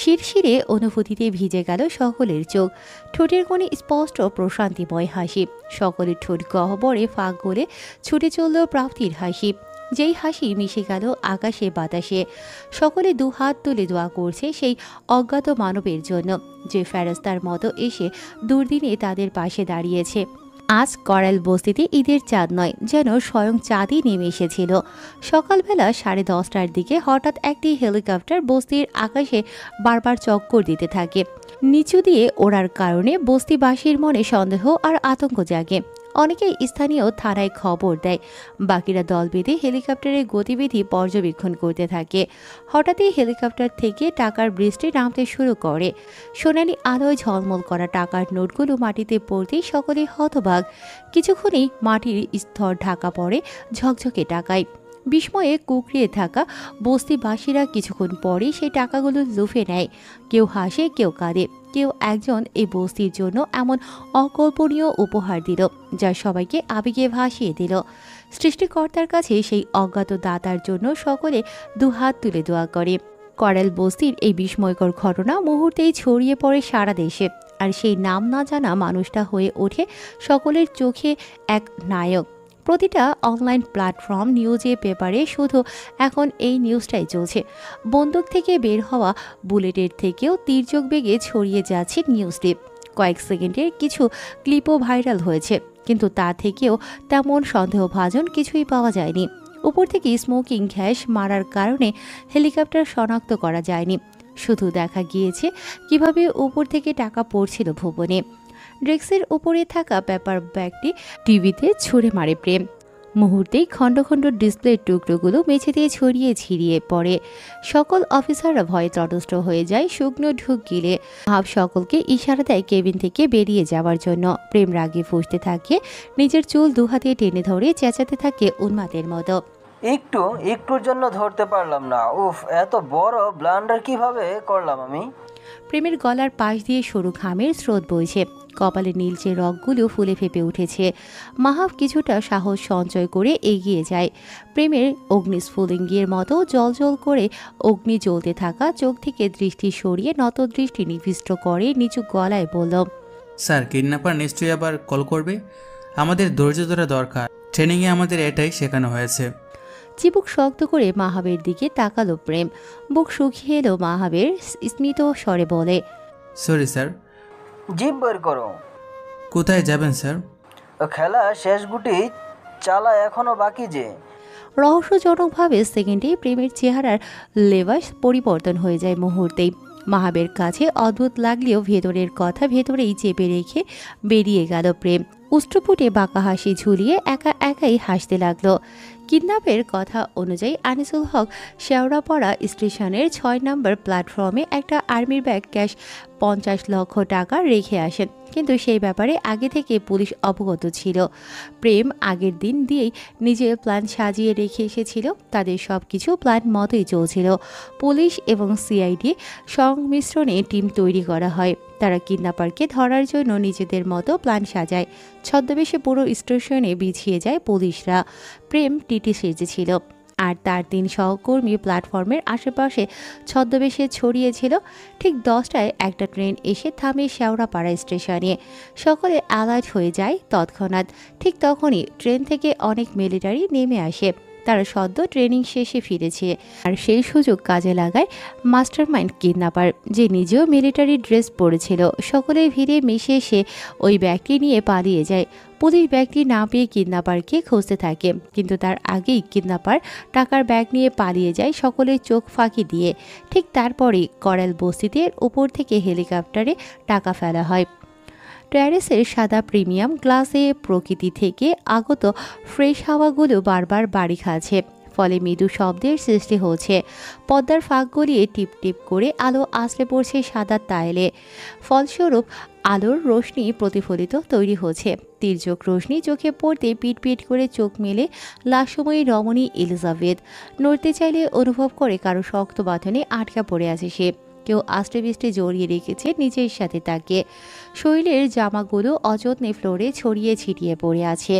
শিরশিরে অনুভূতিতে ভিজে গেল সকলের চোখ। ঠোঁটের কোণে স্পষ্ট প্রশান্তিময় হাসি, সকলের ঠোঁট গহ্বরে ফাঁক গলে ছুটে চলল প্রাপ্তির হাসি। যেই হাসি মিশে গেল আকাশে বাতাসে। সকলে দুহাত তুলে দোয়া করছে সেই অজ্ঞাত মানবের জন্য, যে ফেরেশতার মতো এসে দুর্দিনে তাদের পাশে দাঁড়িয়েছে। আজ করাল বস্তিতে ঈদের চাঁদ নয়, যেন স্বয়ং চাঁদই নেমে এসেছিল। সকালবেলা 10:30টার দিকে হঠাৎ একটি হেলিকপ্টার বস্তির আকাশে বারবার চক্কর দিতে থাকে। নিচু দিয়ে ওড়ার কারণে বস্তিবাসীর মনে সন্দেহ আর আতঙ্ক জাগে। অনেকেই স্থানীয় থানায় খবর দেয়, বাকিরা দল বেঁধে হেলিকপ্টারের গতিবিধি পর্যবেক্ষণ করতে থাকে। হঠাৎই হেলিকপ্টার থেকে টাকার বৃষ্টি নামতে শুরু করে। সোনালি আলোয় ঝলমল করা টাকার নোটগুলো মাটিতে পড়তেই সকলে হতবাক। কিছুক্ষণেই মাটির স্তর ঢাকা পড়ে ঝকঝকে টাকায়। বিস্ময়ে কুকড়িয়ে থাকা বস্তিবাসীরা কিছুক্ষণ পরেই সেই টাকাগুলো লুফে নেয়। কেউ হাসে, কেউ কাঁদে, কেউ একজন এই বস্তির জন্য এমন অকল্পনীয় উপহার দিল যা সবাইকে আবেগে ভাসিয়ে দিল। সৃষ্টিকর্তার কাছে সেই অজ্ঞাত দাতার জন্য সকলে দুহাত তুলে দোয়া করে। করাল বস্তির এই বিস্ময়কর ঘটনা মুহূর্তেই ছড়িয়ে পড়ে সারা দেশে, আর সেই নাম না জানা মানুষটা হয়ে ওঠে সকলের চোখে এক নায়ক। প্রতিটা অনলাইন প্ল্যাটফর্ম, নিউজে, পেপারে শুধু এখন এই নিউজটাই চলছে। বন্দুক থেকে বের হওয়া বুলেটের থেকেও তির্যক বেগে ছড়িয়ে যাচ্ছে নিউজ ক্লিপ। কয়েক সেকেন্ডের কিছু ক্লিপও ভাইরাল হয়েছে, কিন্তু তা থেকেও তেমন সন্দেহভাজন কিছুই পাওয়া যায়নি। উপর থেকে স্মোকিং গ্যাস মারার কারণে হেলিকপ্টার শনাক্ত করা যায়নি, শুধু দেখা গিয়েছে কিভাবে উপর থেকে টাকা পড়ছিল ভুবনে। ডেস্কের উপরে থাকা পেপার ব্যাগটি টিভিতে ছুঁড়ে মারে প্রেম। মুহূর্তেই খণ্ড খণ্ড ডিসপ্লের টুকরোগুলো মেঝেতে ছড়িয়ে ছিড়িয়ে পড়ে। সকল অফিসাররা ভয়ে তটস্থ হয়ে যায় শুকনো ঢুক গিলে। ভাব সকলকে ইশারা দেয় কেবিন থেকে বেরিয়ে যাওয়ার জন্য। প্রেম রাগে ফুঁসতে থাকে, নিজের চুল দুহাতে টেনে ধরে চেঁচাতে থাকে উন্মাদের মতো। একটুর জন্য ধরতে পারলাম না। উফ, এত বড় ব্লান্ডার কিভাবে করলাম আমি? প্রেমের গলার পাশ দিয়ে সরু ঘামের স্রোত বইছে, কপালে নীলচে রগগুলো ফুলে ফেপে উঠেছে। মাহাব কিছুটা সাহস সঞ্চয় করে এগিয়ে যায়। প্রেমের অগ্নিস্ফুলিঙ্গের মতো জলজল করে অগ্নি জ্বলতে থাকা চোখ থেকে দৃষ্টি সরিয়ে নত দৃষ্টি নিবিষ্ট করে নিচু গলায় বলল, স্যার, কিডন্যাপার নিশ্চয়ই আবার কল করবে। আমাদের ধৈর্য ধরা দরকার। ট্রেনিংয়ে আমাদের এটাই শেখানো হয়েছে। চিবুক শক্ত করে মাহাবের দিকে তাকালো প্রেম। বুক শুকিয়ে এলো মাহাবের, স্মিত স্বরে বলে, সরি স্যার। জিভ বের করো। কোথায় যাবেন স্যার? খেলা শেষ গুটি চালা এখনো বাকি যে। রহস্যজনকভাবে সেকেন্ডেই প্রেমের চেহারার লেবাস পরিবর্তন হয়ে যায় মুহূর্তেই। মাহাবের কাছে অদ্ভুত লাগলেও ভেতরের কথা ভেতরেই চেপে রেখে বেরিয়ে গেল প্রেম। উষ্ট্রপুটে বাঁকা হাসি ঝুলিয়ে একা একাই হাসতে লাগলো। কিডন্যাপের কথা অনুযায়ী আনিসুল হক শেওড়াপাড়া স্টেশনের 6 নম্বর প্ল্যাটফর্মে একটা আর্মির ব্যাগ ক্যাশ 50 লক্ষ টাকা রেখে আসেন, কিন্তু সেই ব্যাপারে আগে থেকে পুলিশ অবগত ছিল। প্রেম আগের দিন দিয়েই নিজের প্ল্যান সাজিয়ে রেখে এসেছিল। তাদের সব কিছু প্ল্যান মতোই চলছিল। পুলিশ এবং সিআইডি সংমিশ্রণে টিম তৈরি করা হয়। তারা কিডন্যাপারকে ধরার জন্য নিজেদের মতো প্ল্যান সাজায়। ছদ্মবেশে পুরো স্টেশনে বিছিয়ে যায় পুলিশরা। প্রেম টিটি সেজেছিল, আর তার 3 সহকর্মী প্ল্যাটফর্মের আশেপাশে ছদ্মবেশে ছড়িয়েছিল। ঠিক 10টায় একটা ট্রেন এসে থামে শেওড়াপাড়া স্টেশনে। সকলে অ্যালার্ট হয়ে যায় তৎক্ষণাৎ। ঠিক তখনই ট্রেন থেকে অনেক মিলিটারি নেমে আসে। তারা সদ্য ট্রেনিং শেষে ফিরেছে, আর সেই সুযোগ কাজে লাগায় মাস্টারমাইন্ড কিডন্যাপার, যে নিজেও মিলিটারি ড্রেস পরেছিল। সকলে ভিড়ে মিশে এসে ওই ব্যাগটি নিয়ে পালিয়ে যায়। পুলিশ ব্যাগটি না পেয়ে কিডন্যাপারকে খুঁজতে থাকে, কিন্তু তার আগেই কিডন্যাপার টাকার ব্যাগ নিয়ে পালিয়ে যায় সকলের চোখ ফাঁকি দিয়ে। ঠিক তারপরেই করাল বস্তিতে উপর থেকে হেলিকপ্টারে টাকা ফেলা হয়। ট্যারেসের সাদা প্রিমিয়াম গ্লাসে প্রকৃতি থেকে আগত ফ্রেশ হাওয়াগুলো বারবার বাড়ি খাচ্ছে, ফলে মৃদু শব্দের সৃষ্টি হচ্ছে। পর্দার ফাঁক গলিয়ে টিপ টিপ করে আলো আছড়ে পড়ছে সাদা টাইলে, ফলস্বরূপ আলোর রোশনি প্রতিফলিত তৈরি হচ্ছে। তির্যক রোশনি চোখে পড়তে পিট পিট করে চোখ মেলে লাশময়ী রমণী এলিজাবেথ। নড়তে চাইলে অনুভব করে কারো শক্ত বাঁধনে আটকা পড়ে আছে সে। কেউ আষ্টে বিষ্টে জড়িয়ে রেখেছে নিজের সাথে তাকে। শরীরের জামাগুলো অযত্নে ফ্লোরে ছড়িয়ে ছিটিয়ে পড়ে আছে।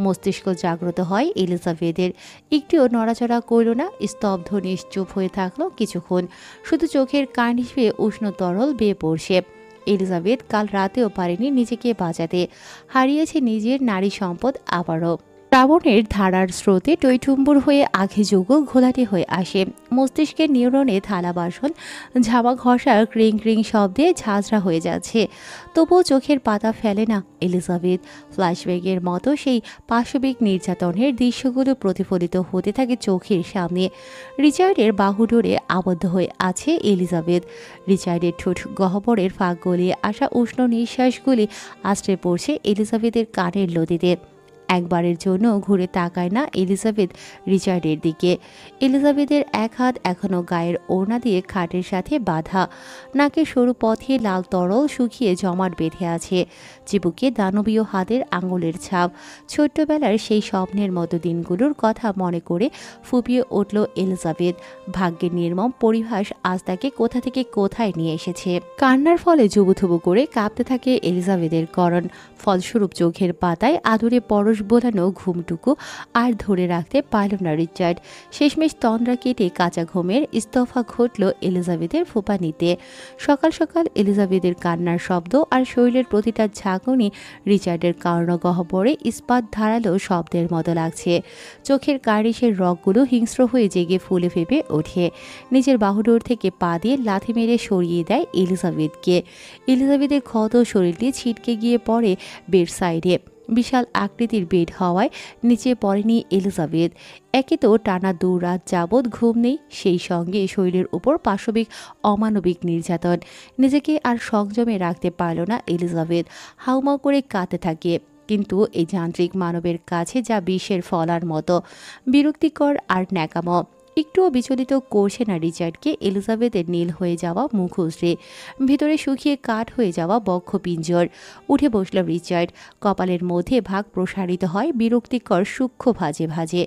মস্তিষ্ক জাগ্রত হয় এলিজাবেথের। একটুও নড়াচড়া করল না, স্তব্ধ নিশ্চুপ হয়ে থাকলো কিছুক্ষণ। শুধু চোখের কার্নিশে উষ্ণ তরল বেয়ে পড়ছে। এলিজাবেথ কাল রাতেও পারেনি নিজেকে বাঁচাতে, হারিয়েছে নিজের নারী সম্পদ আবারও। শ্রাবণের ধারার স্রোতে টইটুম্বুর হয়ে আখে যোগ ঘোলাটে হয়ে আসে। মস্তিষ্কের নিউরনে থালা বাসন ঝামা ঘষা ক্রিং ক্রিং শব্দে ঝাঁঝরা হয়ে যাচ্ছে। তবুও চোখের পাতা ফেলে না এলিজাবেথ। ফ্ল্যাশব্যাগের মতো সেই পাশবিক নির্যাতনের দৃশ্যগুলো প্রতিফলিত হতে থাকে চোখের সামনে। রিচার্ডের বাহু ডোরে আবদ্ধ হয়ে আছে এলিজাবেথ। রিচার্ডের ঠোঁট গহ্বরের ফাঁক গলিয়ে আসা উষ্ণ নিঃশ্বাসগুলি আশ্রে পড়ছে এলিজাবেথের কানের লতিতে। একবারের জন্য ঘুরে তাকায় না এলিজাবেথ রিচার্ডের দিকে। এলিজাবেথের এক হাত এখনও গায়ের ওড়না দিয়ে খাটের সাথে বাঁধা, নাকের সরু পথে লাল তরল শুকিয়ে জমাট বেঁধে আছে। চিবুকে দানবীয় হাতের আঙুলের ছাপ। ছোট্টবেলার সেই স্বপ্নের মতো দিনগুলোর কথা মনে করে ফুপিয়ে উঠল এলিজাবেথ। ভাগ্যের নির্মম পরিহাস আজ তাকে কোথা থেকে কোথায় নিয়ে এসেছে। কান্নার ফলে জুবুথুবু করে কাঁপতে থাকে এলিজাবেথের করণ। ফলস্বরূপ চোখের পাতায় আদুরে পরশ বোলানো ঘুমটুকু আর ধরে রাখতে পারল না রিচার্ড। শেষমেশ তন্দ্রা কেটে কাঁচা ঘুমের ইস্তফা ঘটল এলিজাবেথের ফোঁপানিতে। সকাল সকাল এলিজাবেথের কান্নার শব্দ আর শরীরের প্রতিটা ঝাঁকুনি রিচার্ডের কর্ণগহ্বরে ইস্পাত ধারালো শব্দের মতো লাগছে। চোখের কার্নিশের রগগুলো হিংস্র হয়ে জেগে ফুলে ফেপে ওঠে। নিজের বাহুডোর থেকে পা দিয়ে লাথি মেরে সরিয়ে দেয় এলিজাবেথকে। এলিজাবেথের ক্ষত শরীরটি ছিটকে গিয়ে পড়ে বেড সাইডে। বিশাল আকৃতির বেড হওয়ায় নিচে পড়েনি এলিজাবেথ। একে তো টানা 2 রাত যাবৎ ঘুম নেই, সেই সঙ্গে শরীরের উপর পাশবিক অমানবিক নির্যাতন। নিজেকে আর সংযমে রাখতে পারল না এলিজাবেথ। হাউমাউ করে কাঁদতে থাকে। কিন্তু এই যান্ত্রিক মানবের কাছে যা বিষের ফলার মতো, বিরক্তিকর আর ন্যাকামো। একটুও বিচলিত করছে না রিচার্ডকে এলিজাবেথের নীল হয়ে যাওয়া মুখশ্রী, ভিতরে শুকিয়ে কাঠ হয়ে যাওয়া বক্ষ পিঞ্জর। উঠে বসল রিচার্ড। কপালের মধ্যে ভাগ প্রসারিত হয় বিরক্তিকর সূক্ষ্ম ভাজে ভাজে।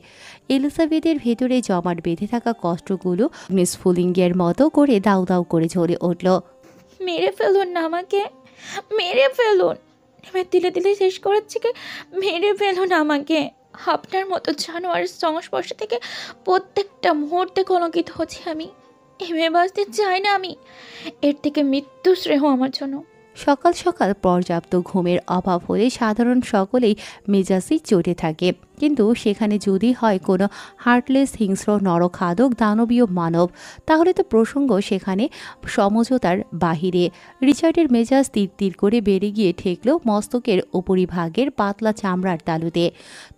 এলিজাবেথের ভেতরে জমাট বেঁধে থাকা কষ্টগুলো স্ফুলিঙ্গের মতো করে দাউ দাউ করে ঝরে উঠল। মেরে ফেলুন না আমাকে, মেরে ফেলুন। আমি দিলে দিলে শেষ করাচ্ছি কি, মেরে ফেলুন আমাকে। আপনার মতো জানোয়ারের সংস্পর্শ থেকে প্রত্যেকটা মুহূর্তে কলঙ্কিত হচ্ছি আমি। এমএ বাঁচতে চাই না আমি। এর থেকে মৃত্যু শ্রেয় আমার জন্য। সকাল সকাল পর্যাপ্ত ঘুমের অভাব হলে সাধারণ সকলেই মেজাজই চটে থাকে, কিন্তু সেখানে যদি হয় কোনো হার্টলেস হিংস্র নরখাদক দানবীয় মানব, তাহলে তো প্রসঙ্গ সেখানে সমঝোতার বাহিরে। রিচার্ডের মেজাজ তীর তীর করে বেড়ে গিয়ে ঠেকল মস্তকের উপরিভাগের পাতলা চামড়ার তালুতে।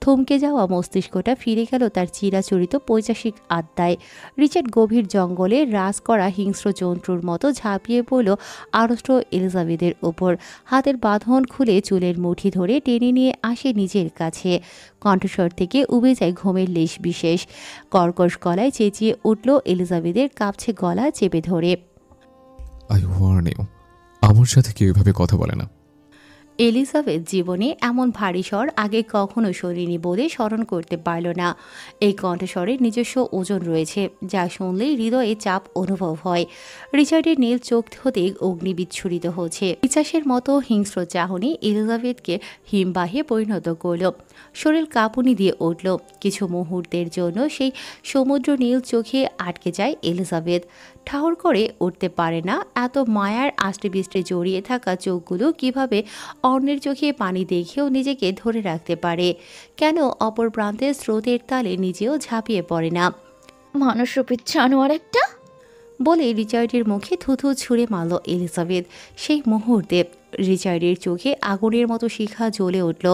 থমকে যাওয়া মস্তিষ্কটা ফিরে গেল তার চিরাচরিত পৈশাসিক আড্ডায়। রিচার্ড গভীর জঙ্গলে রাজ করা হিংস্র জন্তুর মতো ঝাঁপিয়ে পড়ল আড়ষ্ট এলিজাবেথের ওপর। হাতের বাঁধন খুলে চুলের মুঠি ধরে টেনে নিয়ে আসে নিজের কাছে। কণ্ঠস্বর থেকে উবে যায় ঘুমের লেশ বিশেষ। কর্কশ গলায় চেঁচিয়ে উঠল এলিজাবেথের কাঁপছে গলা চেপে ধরে। আই ওয়ার্ন ইউ, আমার সাথে কেউ এভাবে কথা বলে না। এলিজাবেথ জীবনে এমন ভারী স্বর আগে কখনো শোনেনি বলে স্মরণ করতে পারল না। এই কণ্ঠস্বরের নিজস্ব ওজন রয়েছে, যা শুনলেই হৃদয়ে চাপ অনুভব হয়। রিচার্ডের নীল চোখ হতে অগ্নি বিচ্ছুরিত হচ্ছে। পিচাসের মতো হিংস্র চাহনি এলিজাবেথকে হিমবাহে পরিণত করল। শরীর কাঁপুনি দিয়ে উঠল। কিছু মুহূর্তের জন্য সেই সমুদ্র নীল চোখে আটকে যায় এলিজাবেথ। ঠাউর করে উঠতে পারে না এত মায়ার আষ্টে বিষ্টে জড়িয়ে থাকা চোখগুলো কিভাবে অন্যের চোখে পানি দেখেও নিজেকে ধরে রাখতে পারে। কেন অপর প্রান্তের স্রোতের তালে নিজেও ঝাঁপিয়ে পড়ে না। মানুষরূপী জানোয়ার একটা। বলে রিচার্ডের মুখে থুথু ছুঁড়ে মারল এলিজাবেথ। সেই মুহূর্তে রিচার্ডের চোখে আগুনের মতো শিখা জ্বলে উঠল,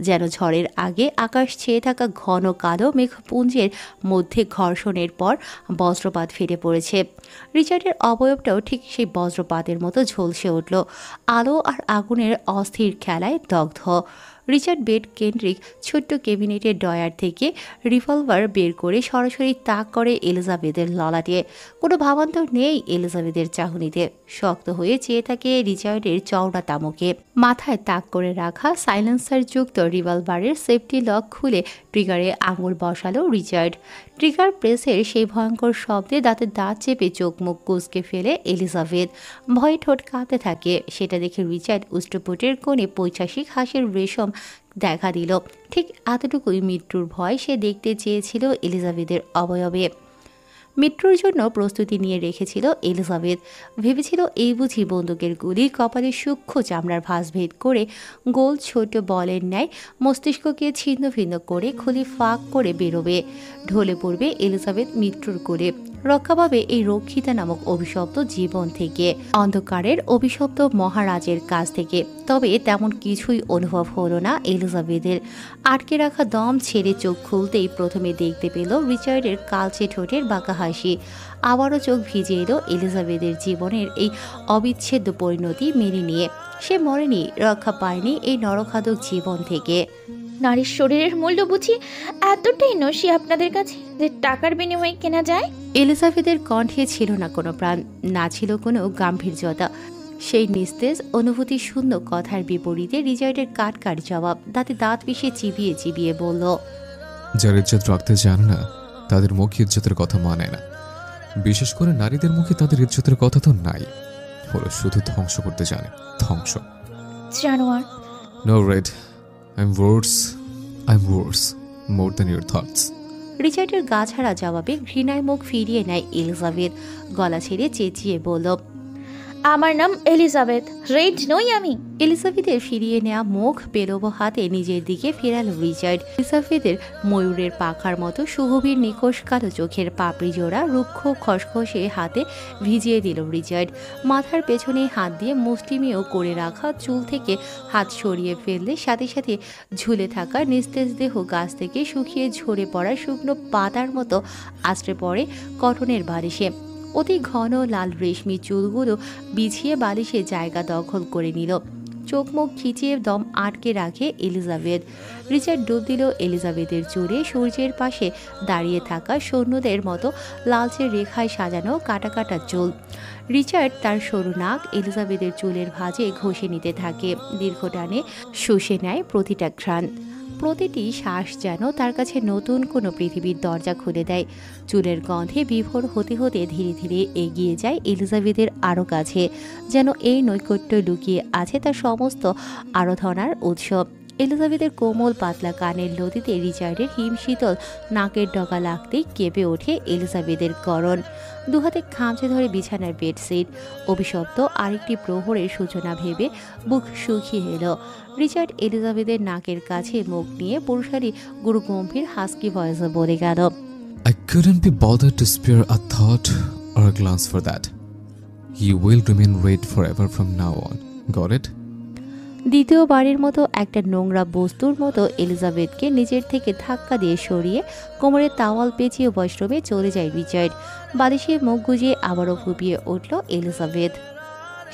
যেন ঝড়ের আগে আকাশ ছেয়ে থাকা ঘন কালো মেঘপুঞ্জের মধ্যে ঘর্ষণের পর বজ্রপাত ফেটে পড়েছে। রিচার্ডের অবয়বটাও ঠিক সেই বজ্রপাতের মতো ঝলসে উঠল, আলো আর আগুনের অস্থির খেলায় দগ্ধ। রিচার্ড বেড কেন্দ্রিক ছোট্ট ক্যাবিনেটের ডয়ার থেকে রিভলভার বের করে সরাসরি তাক করে এলিজাবেথের ললাটে। কোনো ভাবান্তর নেই এলিজাবেথের চাহনিতে, শক্ত হয়ে চেয়ে থাকে রিচার্ডের চওড়া তামুকে। মাথায় তাক করে রাখা সাইলেন্সার যুক্ত রিভলভারের সেফটি লক খুলে ট্রিগারে আঙুল বসালো রিচার্ড। ট্রিগার প্রেসের সেই ভয়ঙ্কর শব্দে দাঁতে দাঁত চেপে চোখ মুখ কুঁচকে ফেলে এলিজাবেথ। ভয়ে ঠোঁট কাঁপতে থাকে। সেটা দেখে রিচার্ড উষ্টপুটের কোণে পৈশাসিক হাসির রেশম দেখা দিল। ঠিক এতটুকুই মৃত্যুর ভয় সে দেখতে চেয়েছিল এলিজাবেথের অবয়বে। মৃত্যুর জন্য প্রস্তুতি নিয়ে রেখেছিল এলিজাবেথ। ভেবেছিল এই বুঝি বন্দুকের গুলি কপালে সূক্ষ্ম চামড়ার ভাঁজ ভেদ করে গোল ছোট বলের ন্যায় মস্তিষ্ককে ছিন্ন ভিন্ন করে খুলি ফাঁক করে বেরোবে, ঢলে পড়বে এলিজাবেথ মৃত্যুর কোলে, রক্ষা পাবে এই রক্ষিতা নামক অভিশপ্ত জীবন থেকে, অন্ধকারের অভিশপ্ত মহারাজের কাছ থেকে। তবে তেমন কিছুই অনুভব হলো না এলিজাবেথের। আটকে রাখা দম ছেড়ে চোখ খুলতেই প্রথমে দেখতে পেল রিচার্ডের কালচে ঠোঁটের বাঁকা হাসি। আবারও চোখ ভিজে এলো এলিজাবেথের জীবনের এই অবিচ্ছেদ্য পরিণতি মেনে নিয়ে। সে মরেনি, রক্ষা পায়নি এই নরখাদক জীবন থেকে। নারীর শরীরের মূল্য বুঝি এতটাই নসি আপনাদের কাছে যে টাকার বিনিময়ে কেনা যায়? এলিজাবেথের কণ্ঠে ছিল না কোনো প্রাণ, না ছিল কোনো গাম্ভীর্যতা। সেই নিস্তেজ অনুভূতি শূন্য কথার বিপরীতে রিচার্ডের কাট জবাব, দাঁতে দাঁত পিষে চিবিয়ে চিবিয়ে বলল, যারা ইজ্জত রাখতে জানে না তাদের মুখে ইজ্জতের কথা মানে না। বিশেষ করে নারীদের মুখে তাদের ইজ্জতের কথা তো নাই, ওরা শুধু ধ্বংস করতে জানে। ধ্বংস। জানোয়ার। No Red, I'm worse more than your thoughts. রিচার্ডের গা ছাড়া জবাবে ঘৃণায় মুখ ফিরিয়ে নেয় এলিজাবেথ। গলা ছেড়ে চেঁচিয়ে বলল, আমার নাম এলিজাবেথ, রেড নই আমি। এলিজাবেথের ফিরিয়ে নেওয়া মুখ পেলব হাতে নিজের দিকে ফেরাল রিচার্ড। এলিজাবেথের ময়ূরের পাখার মতো সুগভীর নিখোশ কালো চোখের পাপড়ি জোড়া রুক্ষ খসখসে হাতে ভিজিয়ে দিল রিচার্ড। মাথার পেছনে হাত দিয়ে মুষ্টিমেয় করে রাখা চুল থেকে হাত সরিয়ে ফেললে সাথে সাথে ঝুলে থাকা নিস্তেজ দেহ গাছ থেকে শুকিয়ে ঝরে পড়া শুকনো পাতার মতো আছড়ে পড়ে কটনের বালিশে। অতি ঘন লাল রেশমি চুলগুলো বিছিয়ে বালিশে জায়গা দখল করে নিল। চোখ মুখ খিচিয়ে দম আটকে রাখে এলিজাবেথ। রিচার্ড ডুব দিল এলিজাবেথের চুলে সূর্যের পাশে দাঁড়িয়ে থাকা সৈন্যদের মতো লালচে রেখায় সাজানো কাটা কাটা চুল। রিচার্ড তার সরু নাক এলিজাবেথের চুলের ভাঁজে ঘষে নিতে থাকে। দীর্ঘ টানে শুষে নেয় প্রতিটা ঘ্রাণ। প্রতিটি শ্বাস যেন তার কাছে নতুন কোনো পৃথিবীর দরজা খুলে দেয়। চুলের গন্ধে বিভোর হতে হতে ধীরে ধীরে এগিয়ে যায় এলিজাবেথের আরও কাছে, যেন এই নৈকট্য লুকিয়ে আছে তার সমস্ত আরাধনার উৎসব। এলিজাবেথের কোমল পাতলা কানের লতিতে রিচার্ডের হিমশীতল নাকের ডগা লাগতেই কেঁপে ওঠে এলিজাবেথের গরণ। দুহাতে খামচে ধরে বিছানার বেডশিট। অভিশপ্ত আরেকটি প্রহরের সূচনা ভেবে বুক শুকিয়ে এলো। রিচার্ড এলিজাবেথের নাকের কাছে মুখ নিয়ে পুরুষালী গুরুগম্ভীর হাস্কি ভয়েসে বলে গেল, I couldn't be bothered to spare a thought or a glance for that. You will remain red forever from now on. Got it? দ্বিতীয়বারের মতো একটা নোংরা বস্তুর মতো এলিজাবেথকে নিজের থেকে ধাক্কা দিয়ে সরিয়ে কোমরে তাওয়াল পেঁচিয়ে ওয়াশরুমে চলে যায় রিচার্ড। বালিশে মুখ গুজিয়ে আবারও ফুপিয়ে উঠল এলিজাবেথ।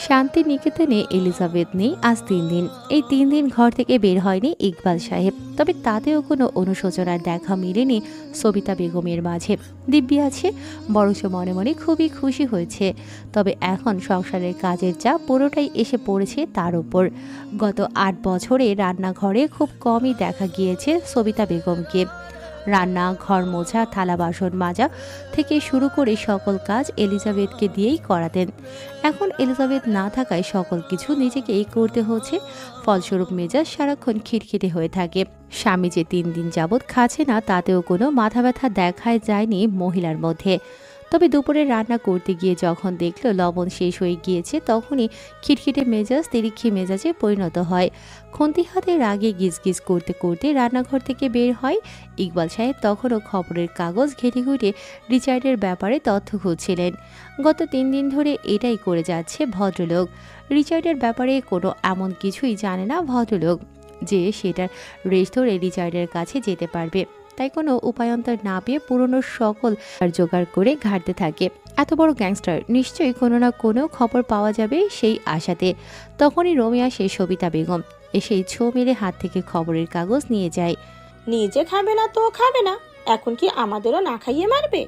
শান্তি নিকেতনে এলিজাবেথ নেই আজ 3 দিন। এই 3 দিন ঘর থেকে বের হয়নি ইকবাল সাহেব। তবে তাতেও কোনো অনুশোচনার দেখা মেলেনি সবিতা বেগমের মাঝে। দিব্যি আছে, বরঞ্চ মনে মনে খুবই খুশি হয়েছে। তবে এখন সংসারের কাজের চাপ পুরোটাই এসে পড়েছে তার উপর। গত 8 বছরে রান্নাঘরে খুব কমই দেখা গিয়েছে সবিতা বেগমকে। রান্না, ঘর মোছা, থালা বাসন মাজা থেকে শুরু করে সকল কাজ এলিজাবেথকে দিয়েই করাতেন। এখন এলিজাবেথ না থাকায় সকল কিছু নিজেকেই করতে হচ্ছে। ফলস্বরূপ মেজাজ সারাক্ষণ খিটখিটে হয়ে থাকে। স্বামী যে 3 দিন যাবৎ খাচ্ছে না তাতেও কোনো মাথা ব্যথা দেখায় যায়নি মহিলার মধ্যে। তবে দুপুরে রান্না করতে গিয়ে যখন দেখল লবণ শেষ হয়ে গিয়েছে তখনই খিটখিটে মেজাজ তিরিক্ষি মেজাজে পরিণত হয়। খুন্তি হাতে রাগে গিজগিজ করতে করতে রান্নাঘর থেকে বের হয়। ইকবাল সাহেব তখনও খবরের কাগজ ঘেটে ঘুটে রিচার্ডের ব্যাপারে তথ্য খুঁজছিলেন। গত 3 দিন ধরে এটাই করে যাচ্ছে ভদ্রলোক। রিচার্ডের ব্যাপারে কোনো এমন কিছুই জানে না ভদ্রলোক যে সেটার রেশ ধরে রিচার্ডের কাছে যেতে পারবে। তাই কোনো উপায়ন্তর না পেয়ে পুরনো সকল জোগাড় করে ঘাটতে থাকে। এত বড় গ্যাংস্টার, নিশ্চয়ই কোনো না কোনো খবর পাওয়া যাবে সেই আশাতে। তখনই রোমে আসে সবিতা বেগম। এসেই ছো মেরে হাত থেকে খবরের কাগজ নিয়ে যায়। নিজে খাবে না তো খাবে না, এখন কি আমাদেরও না খাইয়ে মারবে?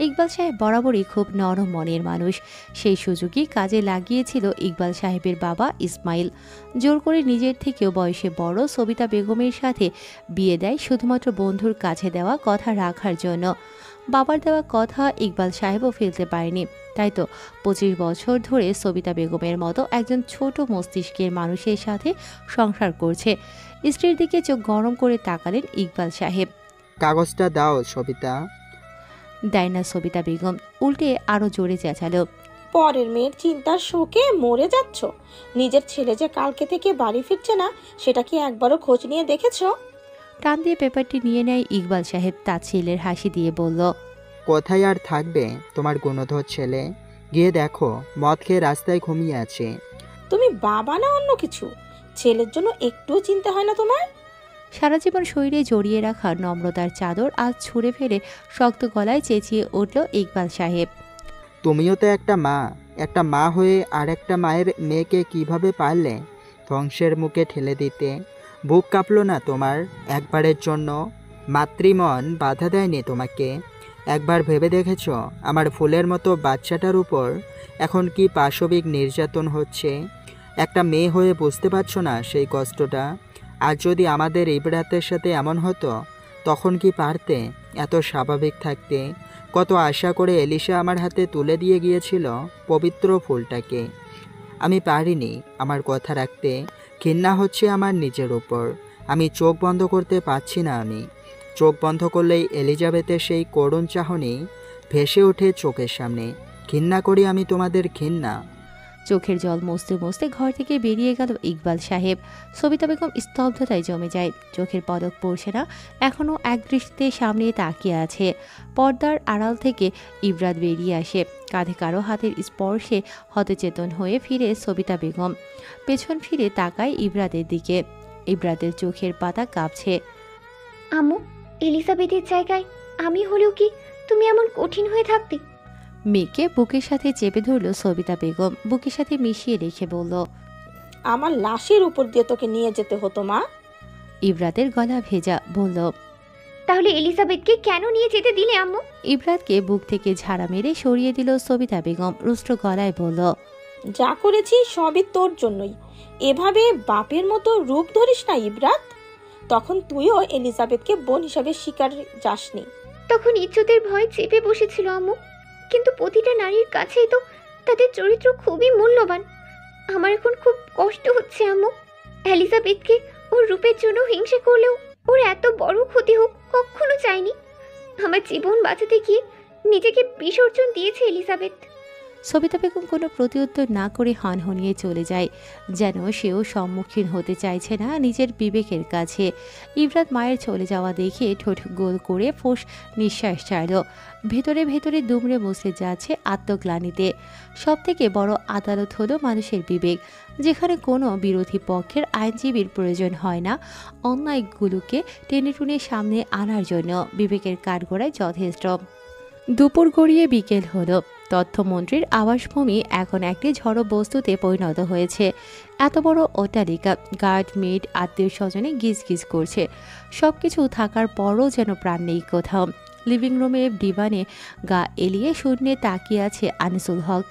ইকবাল সাহেব বরাবরই খুব নরম মনের মানুষ। সেই সুযোগই কাজে লাগিয়েছিল ইকবাল সাহেবের বাবা ইসমাইল। জোর করে নিজের থেকেও বয়সে বড় সবিতা বেগমের সাথে বিয়ে দেয় শুধুমাত্র বন্ধুর কাছে দেওয়া কথা রাখার জন্য। বাবার দেওয়া কথা ইকবাল সাহেবও ফেলতে পারেনি। তাই তো 25 বছর ধরে সবিতা বেগমের মতো একজন ছোট মস্তিষ্কের মানুষের সাথে সংসার করছে। স্ত্রীর দিকে চোখ গরম করে তাকালেন ইকবাল সাহেব। কাগজটা দাও সবিতা। দেয় না সবিতা বেগম, উল্টে আরো জোরে চেঁচালো। পরের মেয়ের চিন্তার শোকে মরে যাচ্ছ। নিজের ছেলে যে কালকে থেকে বাড়ি ফিরছে না, সেটা কি একবারও খোঁজ নিয়ে দেখেছো? টান দিয়ে পেপারটি নিয়ে নেয় ইকবাল সাহেব। তার ছেলের হাসি দিয়ে বলল, কোথায় আর থাকবে তোমার গুণধর ছেলে? গিয়ে দেখো, মদ খেয়ে রাস্তায় ঘুমিয়ে আছে। তুমি বাবা না অন্য কিছু? ছেলের জন্য একটুও চিন্তা হয় না তোমার? সারা জীবন শরীরে জড়িয়ে রাখা নম্রতার চাদর আজ ছুঁড়ে ফেলে শক্ত গলায় চেঁচিয়ে উঠল ইকবাল সাহেব। তুমিও তো একটা মা হয়ে আর একটা মায়ের মেয়েকে কিভাবে পারলে ধ্বংসের মুখে ঠেলে দিতে? বুক কাঁপলো না তোমার একবারের জন্য? মাতৃমন বাধা দেয়নি তোমাকে? একবার ভেবে দেখেছ আমার ফুলের মতো বাচ্চাটার উপর এখন কি পাশবিক নির্যাতন হচ্ছে? একটা মেয়ে হয়ে বুঝতে পারছো না সেই কষ্টটা? আর যদি আমাদের ইবরাতের সাথে এমন হতো, তখন কি পারতে এত স্বাভাবিক থাকতে? কত আশা করে এলিশা আমার হাতে তুলে দিয়ে গিয়েছিল পবিত্র ফুলটাকে। আমি পারিনি আমার কথা রাখতে। ঘৃণা হচ্ছে আমার নিজের উপর। আমি চোখ বন্ধ করতে পারছি না। আমি চোখ বন্ধ করলেই এলিজাবেথের সেই করুণ চাহনি ভেসে ওঠে চোখের সামনে। ঘৃণা করি আমি তোমাদের, ঘৃণা। চোখের জল মুছতে মুছতে ঘর থেকে বেরিয়ে গেল ইকবাল সাহেব। সবিতা বেগম স্তব্ধতায় জমে যায়। চোখের পলক পড়ছে না, এখনও একদৃষ্টিতে সামনে তাকিয়ে আছে। পর্দার আড়াল থেকে ইবরাত বেরিয়ে আসে। কাঁধে কারো হাতের স্পর্শে হতচেতন হয়ে ফিরে সবিতা বেগম। পেছন ফিরে তাকায় ইবরাতের দিকে। ইবরাতের চোখের পাতা কাঁপছে। আম্মু, এলিজাবেথের জায়গায় আমি হলেও কি তুমি এমন কঠিন হয়ে থাকতে? মেয়েকে বুকের সাথে চেপে ধরল সবিতা বেগম। বুকের সাথে মিশিয়ে রেখে বলল, আমার লাশের উপর দিয়ে তোকে নিয়ে যেতে হতো মা। ইবরাতের গলা ভেজা। বলল, তাহলে এলিজাবেথকে কেন নিয়ে যেতে দিলে আম্মু? ইবরাতকে বুক থেকে ঝাড়া মেরে সরিয়ে দিল সবিতা বেগম। রুষ্ট গলায় বলল, যা করেছি সবই তোর জন্যই। এভাবে বাপের মতো রূপ ধরিস না ইবরাত। তখন তুইও এলিজাবেথকে বোন হিসাবে স্বীকার যাসনি। তখন ইজ্জতের ভয় চেপে বসেছিল আম্মু, কিন্তু প্রতিটা নারীর কাছেই তো তাদের চরিত্র খুবই মূল্যবান। আমার এখন খুব কষ্ট হচ্ছে আম্মু। এলিজাবেথকে ওর রূপের জন্য হিংসে করলেও ওর এত বড় ক্ষতি হোক কখনো চাইনি। আমার জীবন বাঁচাতে গিয়ে নিজেকে বিসর্জন দিয়েছে এলিজাবেথ। সবিতা বেগম কোনো প্রত্যুত্তর না করে হনহনিয়ে চলে যায়, যেন সেও সম্মুখীন হতে চাইছে না নিজের বিবেকের কাছে। ইবরাত মায়ের চলে যাওয়া দেখে ঠোঁট গোল করে ফোঁস নিঃশ্বাস ছাড়ল। ভেতরে ভেতরে দুমড়ে মুছড়ে যাচ্ছে আত্মগ্লানিতে। সব থেকে বড় আদালত হলো মানুষের বিবেক, যেখানে কোনো বিরোধী পক্ষের আইনজীবীর প্রয়োজন হয় না অন্যায়গুলোকে টেনে টুনে সামনে আনার জন্য। বিবেকের কাঠগড়ায় যথেষ্ট। দুপুর গড়িয়ে বিকেল হলো। তথ্যমন্ত্রীর আবাসভূমি এখন একটি ঝড়ো বস্তুতে পরিণত হয়েছে। এত বড় অট্টালিকা, গার্ড, মেড, আত্মীয় স্বজনে গিজগিজ করছে। সবকিছু থাকার পরও যেন প্রাণ নেই কোথাও। লিভিং রুমে ডিভানে গা এলিয়ে শূন্যে তাকিয়ে আছে আনিসুল হক।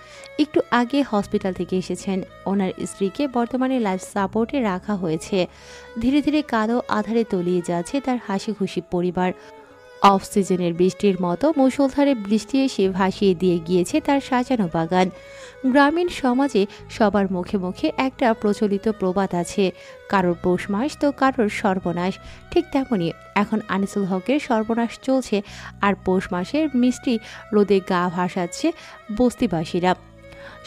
একটু আগে হসপিটাল থেকে এসেছেন। ওনার স্ত্রীকে বর্তমানে লাইফ সাপোর্টে রাখা হয়েছে। ধীরে ধীরে কালো আধারে তলিয়ে যাচ্ছে তার হাসি খুশি পরিবার। অফ সিজনের বৃষ্টির মতো মুষলধারে বৃষ্টি এসে ভাসিয়ে দিয়ে গিয়েছে তার সাজানো বাগান। গ্রামীণ সমাজে সবার মুখে মুখে একটা প্রচলিত প্রবাদ আছে, কারোর পৌষ মাস তো কারোর সর্বনাশ। ঠিক তেমনই এখন আনিসুল হকের সর্বনাশ চলছে, আর পৌষ মাসের মিষ্টি রোদে গা ভাসাচ্ছে বস্তিবাসীরা।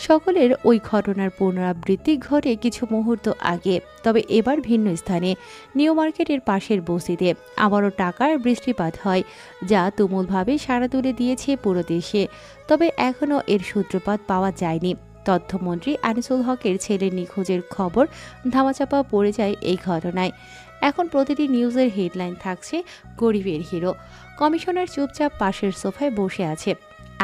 সকলের ওই ঘটনার পুনরাবৃত্তি ঘটে কিছু মুহূর্ত আগে, তবে এবার ভিন্ন স্থানে। নিউ মার্কেটের পাশের বস্তিতে আবারও টাকার বৃষ্টিপাত হয়, যা তুমুলভাবে সাড়া তুলে দিয়েছে পুরো দেশে। তবে এখনও এর সূত্রপাত পাওয়া যায়নি। তথ্যমন্ত্রী আনিসুল হকের ছেলের নিখোঁজের খবর ধামাচাপা পড়ে যায় এই ঘটনায়। এখন প্রতিটি নিউজের হেডলাইন থাকছে গরিবের হিরো। কমিশনার চুপচাপ পাশের সোফায় বসে আছে।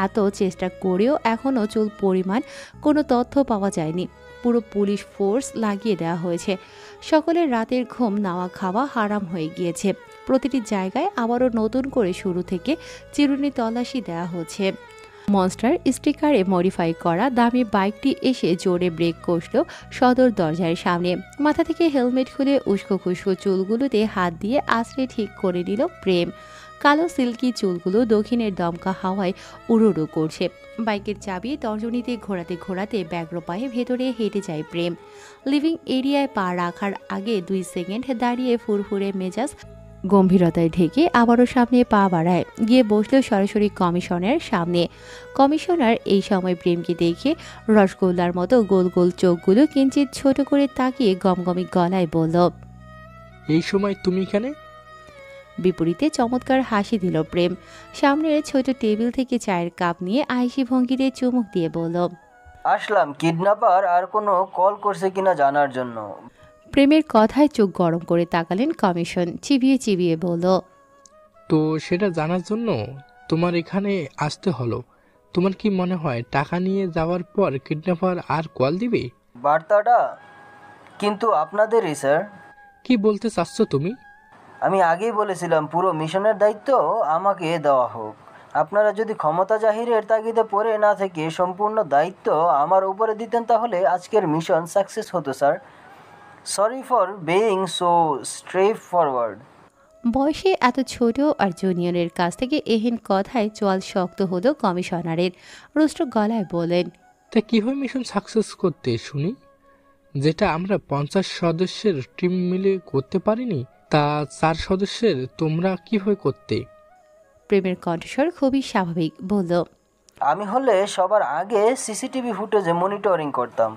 এত চেষ্টা করেও এখনও চুল পরিমাণ কোনো তথ্য পাওয়া যায়নি। পুরো পুলিশ ফোর্স লাগিয়ে দেওয়া হয়েছে। সকলের রাতের ঘুম নাওয়া খাওয়া হারাম হয়ে গিয়েছে। প্রতিটি জায়গায় আবারও নতুন করে শুরু থেকে চিরুনি তল্লাশি দেওয়া হচ্ছে। মনস্টার স্টিকারে মডিফাই করা দামি বাইকটি এসে জোরে ব্রেক কষল সদর দরজার সামনে। মাথা থেকে হেলমেট খুলে উস্কো খুস্কো চুলগুলোতে হাত দিয়ে আছড়ে ঠিক করে নিল প্রেম। কালো সিল্কি চুলগুলো দক্ষিণের দমকা হাওয়ায় উড়ুড়ু করছে। বাইকের চাবি তর্জনীতে ঘোরাতে ঘোরাতে ব্যগ্র পায়ে ভেতরে হেঁটে যায় প্রেম। লিভিং এরিয়ায় পা রাখার আগে 2 সেকেন্ড দাঁড়িয়ে ফুরফুরে মেজাজ গম্ভীরতায় ঢেকে আবারও সামনে পা বাড়ায়, গিয়ে বসল সরাসরি কমিশনারের সামনে। কমিশনার এই সময় প্রেমকে দেখে রসগোল্লার মতো গোল গোল চোখগুলো কিঞ্চিত ছোট করে তাকিয়ে গমগমি গলায় বলল, এই সময় তুমি এখানে? বিপরীতে চমৎকার হাসি দিল প্রেম। সামনের ছোট টেবিল থেকে চায়ের কাপ নিয়ে আইসি ভঙ্গিতে চুমুক দিয়ে বলল, আসলাম কিডন্যাপার আর কোনো কল করছে কিনা জানার জন্য। প্রেমের কথায় চোখ গরম করে তাকালেন কমিশন, চিবিয়ে চিবিয়ে বলল, তো সেটা জানার জন্য তোমার এখানে আসতে হলো। তোমার কি মনে হয় টাকা নিয়ে যাওয়ার পর কিডন্যাপার আর কল দিবে? বার্তাটা কিন্তু আপনাদেরই স্যার। কি বলতে চাচ্ছ তুমি? আমি আগেই বলেছিলাম পুরো মিশনের দায়িত্ব আমাকে দেওয়া হোক। আপনারা যদি ক্ষমতা জাহিরের তাগিদে পড়ে না থেকে সম্পূর্ণ দায়িত্ব আমার উপরে দিতেন তাহলে আজকের মিশন সাকসেস হতো sir. Sorry for being so straight forward. বয়সে এত ছোট আর জুনিয়রের কাছ থেকে এহেন কথায় চোয়াল শক্ত হলো কমিশনারের। রুষ্ট গলায় বলেন, তা কীভাবে মিশন সাকসেস করতে শুনি? যেটা আমরা 50 সদস্যের টিম মিলে করতে পারিনি, তা 4 সদস্যের তোমরা কিভাবে করতে? প্রেমের কণ্ঠস্বর খুবই স্বাভাবিক, বলল, আমি হলে সবার আগে সিসিটিভি ফুটেজে মনিটরিং করতাম।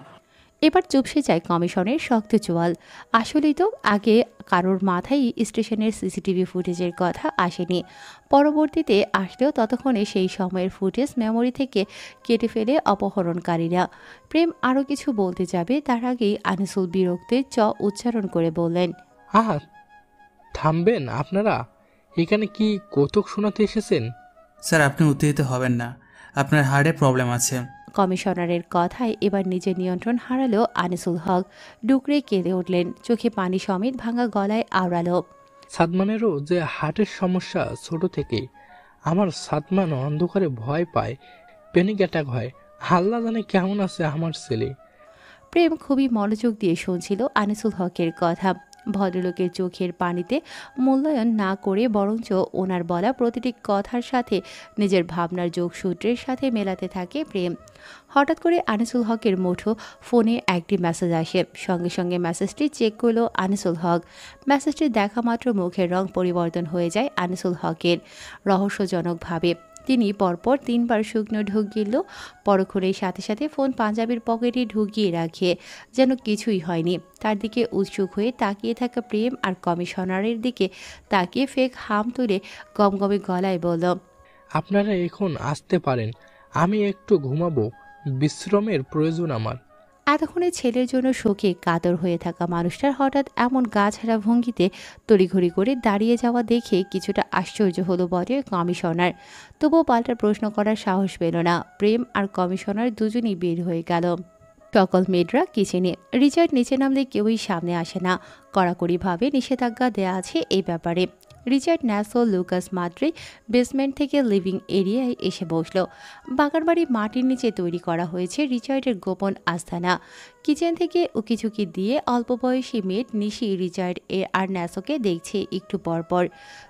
এবার চুপসে যায় কমিশনের শক্ত চোয়াল। আসলেই তো আগে কারোর মাথায় স্টেশনের সিসিটিভি ফুটেজের কথা আসেনি। পরবর্তীতে আসলেও ততক্ষণে সেই সময়ের ফুটেজ মেমোরি থেকে কেটে ফেলে অপহরণকারীরা। প্রেম আরও কিছু বলতে যাবে তার আগেই আনিসুল বিরক্তের উচ্চারণ করে বললেন, থামবেন আপনারা? এখানে কি কৌতুক শোনাতে এসেছেন? স্যার আপনি উত্তেজিত হবেন না, আপনার হার্টে প্রবলেম আছে। কমিশনারের কথায় এবার নিজের নিয়ন্ত্রণ হারালো আনিসুল হক। ডুকরে কেঁদে উঠলেন, চোখে পানি সমেত ভাঙা গলায় আওড়ালো, সাদমানেরও যে হার্টের সমস্যা ছোট থেকে। আমার সাদমান অন্ধকারে ভয় পায়, প্যানিক অ্যাটাক হয়। আল্লাহ জানে কেমন আছে আমার ছেলে। প্রেম খুবই মনোযোগ দিয়ে শুনছিল আনিসুল হকের কথা। ভদ্রলোকের চোখের পানিতে মূল্যায়ন না করে বরঞ্চ ওনার বলা প্রতিটি কথার সাথে নিজের ভাবনার যোগসূত্রের সাথে মেলাতে থাকে প্রেম। হঠাৎ করে আনিসুল হকের মুঠো ফোনে একটি মেসেজ আসে। সঙ্গে সঙ্গে মেসেজটি চেক করলো আনিসুল হক। মেসেজটি দেখা মাত্র মুখের রং পরিবর্তন হয়ে যায় আনিসুল হকের, রহস্যজনকভাবে। তিনি পরপর 3 বার শুকনো ঢুক গিলল। পরক্ষণের সাথে সাথে ফোন পাঞ্জাবির পকেটে ঢুকিয়ে রাখে যেন কিছুই হয়নি। তার দিকে উৎসুক হয়ে তাকিয়ে থাকা প্রেম আর কমিশনারের দিকে তাকিয়ে ফেক হাম তুলে গমগমে গলায় বলল, আপনারা এখন আসতে পারেন, আমি একটু ঘুমাবো, বিশ্রামের প্রয়োজন আমার। এতক্ষণে ছেলের জন্য শোকে কাতর হয়ে থাকা মানুষটার হঠাৎ এমন গা ছাড়া ভঙ্গিতে তড়িঘড়ি করে দাঁড়িয়ে যাওয়া দেখে কিছুটা আশ্চর্য হলো বটে কমিশনার। তবুও পাল্টা প্রশ্ন করার সাহস পেল না। প্রেম আর কমিশনার দুজনই বের হয়ে গেল। সকল মেয়েরা কিচেনে। রিচার্ড নিচে নামলে কেউই সামনে আসে না। কড়াকড়িভাবে নিষেধাজ্ঞা দেয়া আছে এই ব্যাপারে। রিচার্ড, ন্যাসো, লুকাস মাত্রই বেসমেন্ট থেকে লিভিং এরিয়ায় এসে বসল। বাগানবাড়ি মাটির নিচে তৈরি করা হয়েছে রিচার্ডের গোপন আস্তানা। কিচেন থেকে উকিঝুঁকি দিয়ে অল্প বয়সী মেয়ে নিশি রিচার্ড আর ন্যাসোকে দেখছে একটু পরপর।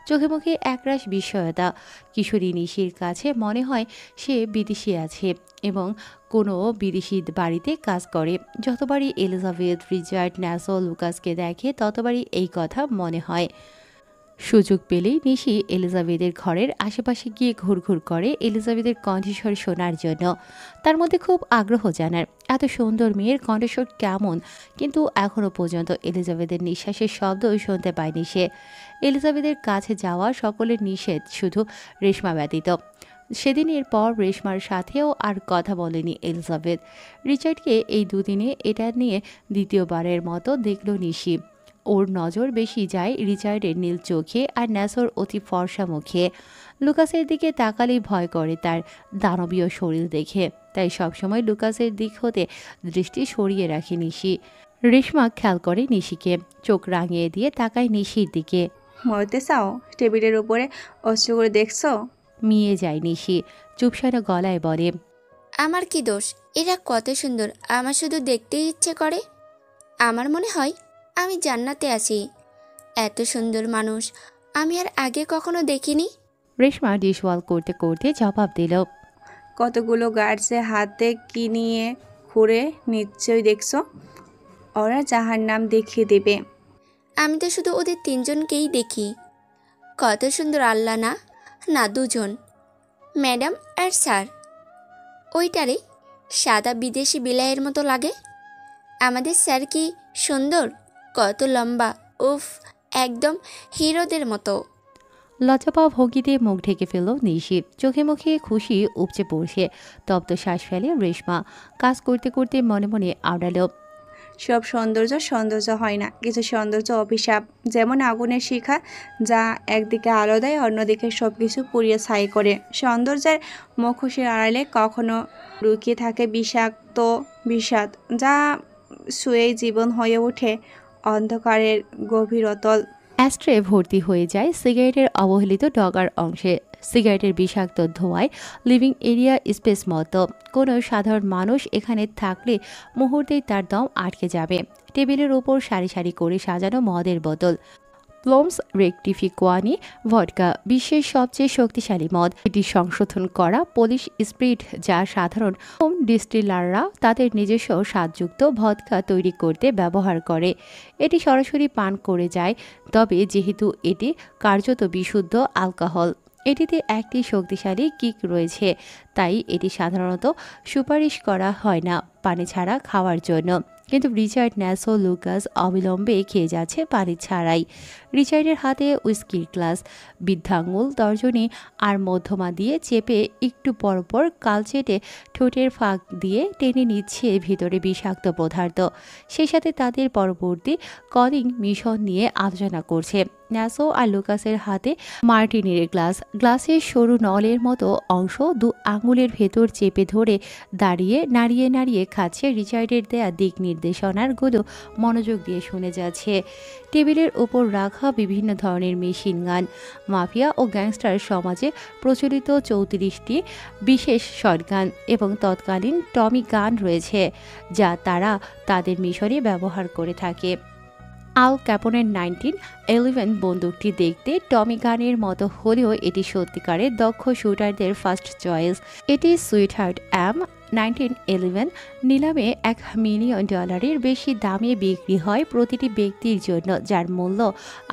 চোখে মুখে একরাশ বিস্ময়তা। কিশোরী নিশির কাছে মনে হয় সে বিদেশি আছে এবং কোনো বিদেশি বাড়িতে কাজ করে। যতবারই এলিজাবেথ, রিচার্ড, ন্যাসো, লুকাসকে দেখে ততবারই এই কথা মনে হয়। সুযোগ পেলেই নিশি এলিজাবেথের ঘরের আশেপাশে গিয়ে ঘুরঘুর করে এলিজাবেথের কণ্ঠস্বর শোনার জন্য। তার মধ্যে খুব আগ্রহ জানার এত সুন্দর মেয়ের কণ্ঠস্বর কেমন, কিন্তু এখনও পর্যন্ত এলিজাবেথের নিঃশ্বাসের শব্দ শুনতে পায়নি সে। এলিজাবেথের কাছে যাওয়া সকলের নিষেধ, শুধু রেশমা ব্যতীত। সেদিনের পর রেশমার সাথেও আর কথা বলেনি এলিজাবেথ। রিচার্ডকে এই দুদিনে এটা নিয়ে দ্বিতীয়বারের মতো দেখল নিশি। ওর নজর বেশি যায় রিচার্ডের নীল চোখে আর ন্যাসোর অতি ফর্সা মুখে। লুকাসের দিকে তাকালেই ভয় করে তার দানবীয় শরীর দেখে, তাই সবসময় লুকাসের দিক হতে দৃষ্টি সরিয়ে রাখে নিশি। রেশমা খেয়াল করে নিশিকে, চোখ রাঙিয়ে দিয়ে তাকায় নিশির দিকে। মরতে চাও? টেবিলের উপরে অস্ত্র করে দেখছো? মিয়ে যায় নিশি, চুপসানো গলায় বলে, আমার কি দোষ? এরা কত সুন্দর, আমার শুধু দেখতেই ইচ্ছে করে। আমার মনে হয় আমি জান্নাতে আছি। এত সুন্দর মানুষ আমি আর আগে কখনো দেখিনি। রেশমা ডিশওয়াল করতে করতে জবাব দিল, কতগুলো গার্ডসে হাতে কি নিয়ে ঘুরে নিশ্চয়ই দেখছো। ওরা জাহান্নাম দেখিয়ে দেবে। আমি তো শুধু ওদের তিনজনকেই দেখি। কত সুন্দর, আল্লাহ না না দুজন, ম্যাডাম আর স্যার। ওইটারে সাদা বিদেশি বিলাইয়ের মতো লাগে। আমাদের স্যার কি সুন্দর, কত লম্বা, উফ, একদম হিরোদের মতো। লজ্জাপাও ভঙ্গিতে মুখ ঢেকে ফেলল নিশি, চোখে মুখে খুশি উপচে পড়ছে। তপ্ত শ্বাস ফেলে রেশমা, কাজ করতে করতে মনে মনে আওড়ালো, সব সৌন্দর্য সৌন্দর্য হয় না, কিছু সৌন্দর্য অভিশাপ। যেমন আগুনের শিখা, যা একদিকে আলো দেয়, অন্যদিকে সব কিছু পুড়িয়ে ছাই করে। সৌন্দর্যের মুখোশের আড়ালে কখনো লুকিয়ে থাকে বিষাক্ত বিষাদ, যা শুয়েই জীবন হয়ে ওঠে অন্ধকারের গভীর অতল। অ্যাস্ট্রে ভর্তি হয়ে যায় সিগারেটের অবহেলিত ডগার অংশে। সিগারেটের বিষাক্ত ধোঁয়ায় লিভিং এরিয়া স্পেস মতো। কোনো সাধারণ মানুষ এখানে থাকলে মুহূর্তেই তার দম আটকে যাবে। টেবিলের ওপর সারি সারি করে সাজানো মদের বোতল। প্লমস রেকটিফিকোয়ানি ভডকা বিশ্বের সবচেয়ে শক্তিশালী মদ। এটি সংশোধন করা পলিশ স্পিরিট, যা সাধারণ হোম ডিস্টিলাররা তাদের নিজস্ব স্বাদযুক্ত ভদকা তৈরি করতে ব্যবহার করে। এটি সরাসরি পান করে যায়, তবে যেহেতু এটি কার্যত বিশুদ্ধ অ্যালকোহল, এটিতে একটি শক্তিশালী কিক রয়েছে, তাই এটি সাধারণত সুপারিশ করা হয় না পানি ছাড়া খাওয়ার জন্য। কিন্তু রিচার্ড, ন্যাসো, লুকাস অবিলম্বে খেয়ে যাচ্ছে পানি ছাড়াই। রিচার্ডের হাতে উইস্কির গ্লাস, বৃদ্ধাঙ্গুল তর্জনী আর মধ্যমা দিয়ে চেপে একটু পরপর কালচেটে ঠোঁটের ফাঁক দিয়ে টেনে নিচ্ছে ভিতরে বিষাক্ত পদার্থ। সেই সাথে তাদের পরবর্তী কলিং মিশন নিয়ে আলোচনা করছে। ন্যাসো আর লুকাসের হাতে মার্টিনির গ্লাস, গ্লাসের সরু নলের মতো অংশ দু আঙুলের ভেতর চেপে ধরে দাঁড়িয়ে নাড়িয়ে নাড়িয়ে খাচ্ছে। রিচার্ডের দেয়া দিক নির্দেশনারগুলো মনোযোগ দিয়ে শুনে যাচ্ছে। টেবিলের ওপর রাখা বিভিন্ন ধরনের মেশিন গান, মাফিয়া ও গ্যাংস্টার সমাজে প্রচলিত 34টি বিশেষ শটগান এবং তৎকালীন টমি গান রয়েছে, যা তারা তাদের মিশনে ব্যবহার করে থাকে। আল ক্যাপনের 1911 বন্দুকটি দেখতে টমি গানের মতো হলেও এটি সত্যিকারের দক্ষ শুটারদের ফার্স্ট চয়েস। এটি সুইটহার্ট M1911 নিলামে $1 মিলিয়ন বেশি দামে বিক্রি হয় প্রতিটি ব্যক্তির জন্য, যার মূল্য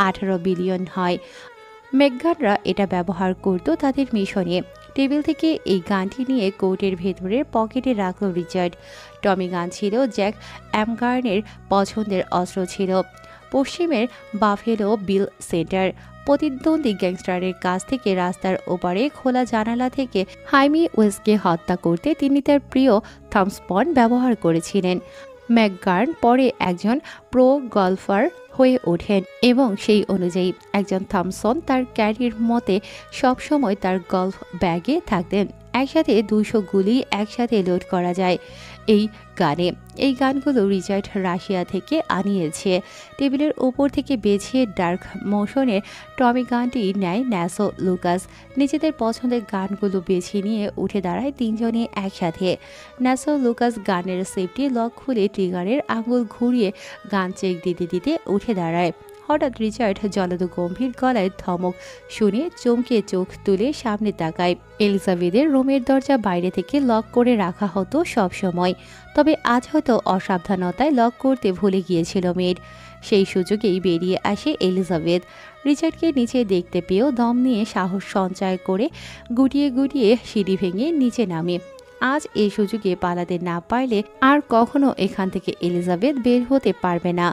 18 বিলিয়ন হয়। মেঘগানরা এটা ব্যবহার করত তাদের মিশনে। টেবিল থেকে এই গানটি নিয়ে কোটের ভেতরের পকেটে রাখল রিচার্ড। টমি গান ছিল জ্যাক অ্যামগার্নের পছন্দের অস্ত্র ছিল। পশ্চিমের বাফেলো বিল সেন্টার প্রতিদ্বন্দ্বী গ্যাংস্টারের কাছ থেকে রাস্তার ওপারে খোলা জানালা থেকে হাইমি ওয়েসকে হত্যা করতে তিনি তার প্রিয় থামসপন ব্যবহার করেছিলেন। ম্যাকগার্ন পরে একজন প্রো গলফার হয়ে ওঠেন এবং সেই অনুযায়ী একজন থমসন তার ক্যারিয়ার মতে সবসময় তার গলফ ব্যাগে থাকতেন। একসাথে 200 গুলি একসাথে লোড করা যায়। এই গানে। এই গানগুলো রিচার্ড রাশিয়া থেকে আনিয়েছে। টেবিলের ওপর থেকে বেছে ডার্ক মোশনের টমি গানটি নেয় ন্যাসো লুকাস। নিজেদের পছন্দের গানগুলো বেছে নিয়ে উঠে দাঁড়ায় তিনজনে একসাথে। ন্যাসো লুকাস গানের সেফটি লক খুলে ট্রিগারের আঙুল ঘুরিয়ে গান চেক দিতে দিতে উঠে দাঁড়ায়। হঠাৎ রিচার্ড জলদ গম্ভীর গলায় ধমক শুনে চমকে চোখ তুলে সামনে তাকায়। এলিজাবেথের রুমের দরজা বাইরে থেকে লক করে রাখা হতো সব সময়, তবে আজ হয়তো অসাবধানতায় লক করতে ভুলে গিয়েছিল মেয়ের। সেই সুযোগেই বেরিয়ে আসে এলিজাবেথ। রিচার্ডকে নিচে দেখতে পেয়েও দম নিয়ে সাহস সঞ্চয় করে গুটিয়ে গুটিয়ে সিঁড়ি ভেঙে নিচে নামে। আজ এই সুযোগে পালাতে না পারলে আর কখনো এখান থেকে এলিজাবেথ বের হতে পারবে না,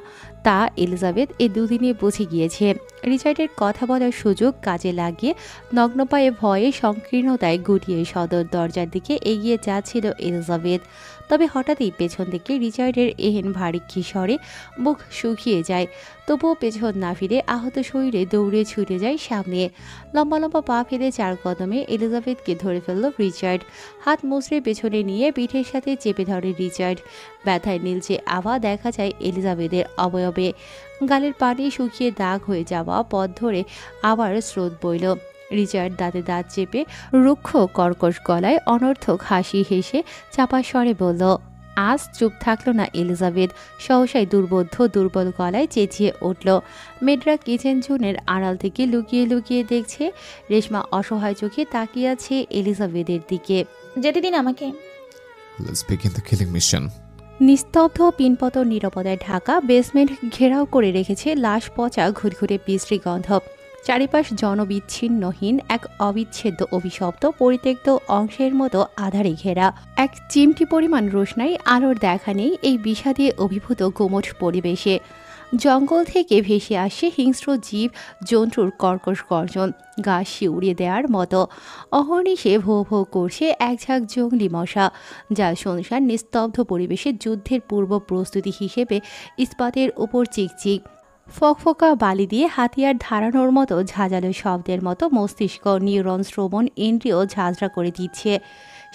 তা এলিজাবেথ এই দুদিনে বুঝে গিয়েছে। রিচার্ডের কথা বলার সুযোগ কাজে লাগিয়ে নগ্ন পায়ে ভয়ে সংকীর্ণতায় গুটিয়ে সদর দরজার দিকে এগিয়ে যাচ্ছিল এলিজাবেথ। তবে হঠাৎই পেছন থেকে রিচার্ডের এহেন ভারী কিশোরে বুক শুকিয়ে যায়। তবুও পেছন না ফিরে আহত শরীরে দৌড়ে ছুটে যায় সামনে। লম্বা লম্বা পা ফেলে 4 কদমে এলিজাবেথকে ধরে ফেলল রিচার্ড। হাত মুচড়ে পেছনে নিয়ে পিঠের সাথে চেপে ধরে রিচার্ড। ব্যথায় নীলচে আভা দেখা যায় এলিজাবেথের অবয়বে। গালের পানি শুকিয়ে দাগ হয়ে যাওয়া পথ ধরে আবার স্রোত বইল। রিচার্ড দাঁতে দাঁত চেপে রুক্ষ কর্কশ গলায় অনর্থক হাসি হেসে চাপা স্বরে বলল, আজ চুপ থাকলো না এলিজাবেথ। সহসাই দুর্বোধ্য দুর্বল গলায় চেঁচিয়ে উঠল। মেডরা কিচেন জোনের আড়াল থেকে লুকিয়ে লুকিয়ে দেখছে। রেশমা অসহায় চোখে তাকিয়ে আছে এলিজাবেথের দিকে। যেতে দিন আমাকে। Let's begin the killing mission. নিস্তব্ধ পিনপতন নিরাপদায় ঢাকা বেসমেন্ট ঘেরাও করে রেখেছে লাশ পচা ঘুরঘুরে বিশ্রী গন্ধ। চারিপাশ জনবিচ্ছিন্নহীন এক অবিচ্ছেদ্য অভিশপ্ত পরিত্যক্ত অংশের মতো আধারে ঘেরা। এক চিমটি পরিমাণ রোশনাই আলোর দেখা নেই এই বিষাদে অভিভূত গুমট পরিবেশে। জঙ্গল থেকে ভেসে আসে হিংস্র জীব জন্তুর কর্কশ গর্জন, গা শিউড়িয়ে দেওয়ার মতো। অহর্নিশে ভো ভো করছে এক ঝাঁক জঙ্গলি মশা, যা শুনশান নিস্তব্ধ পরিবেশে যুদ্ধের পূর্ব প্রস্তুতি হিসেবে ইস্পাতের উপর চিকচিক। ফকফকা বালি দিয়ে হাতিয়ার ধারানোর মতো ঝাঁঝালো শব্দের মতো মস্তিষ্ক নিউরন শ্রবণ ইন্দ্রিয় ঝাঁঝরা করে দিচ্ছে।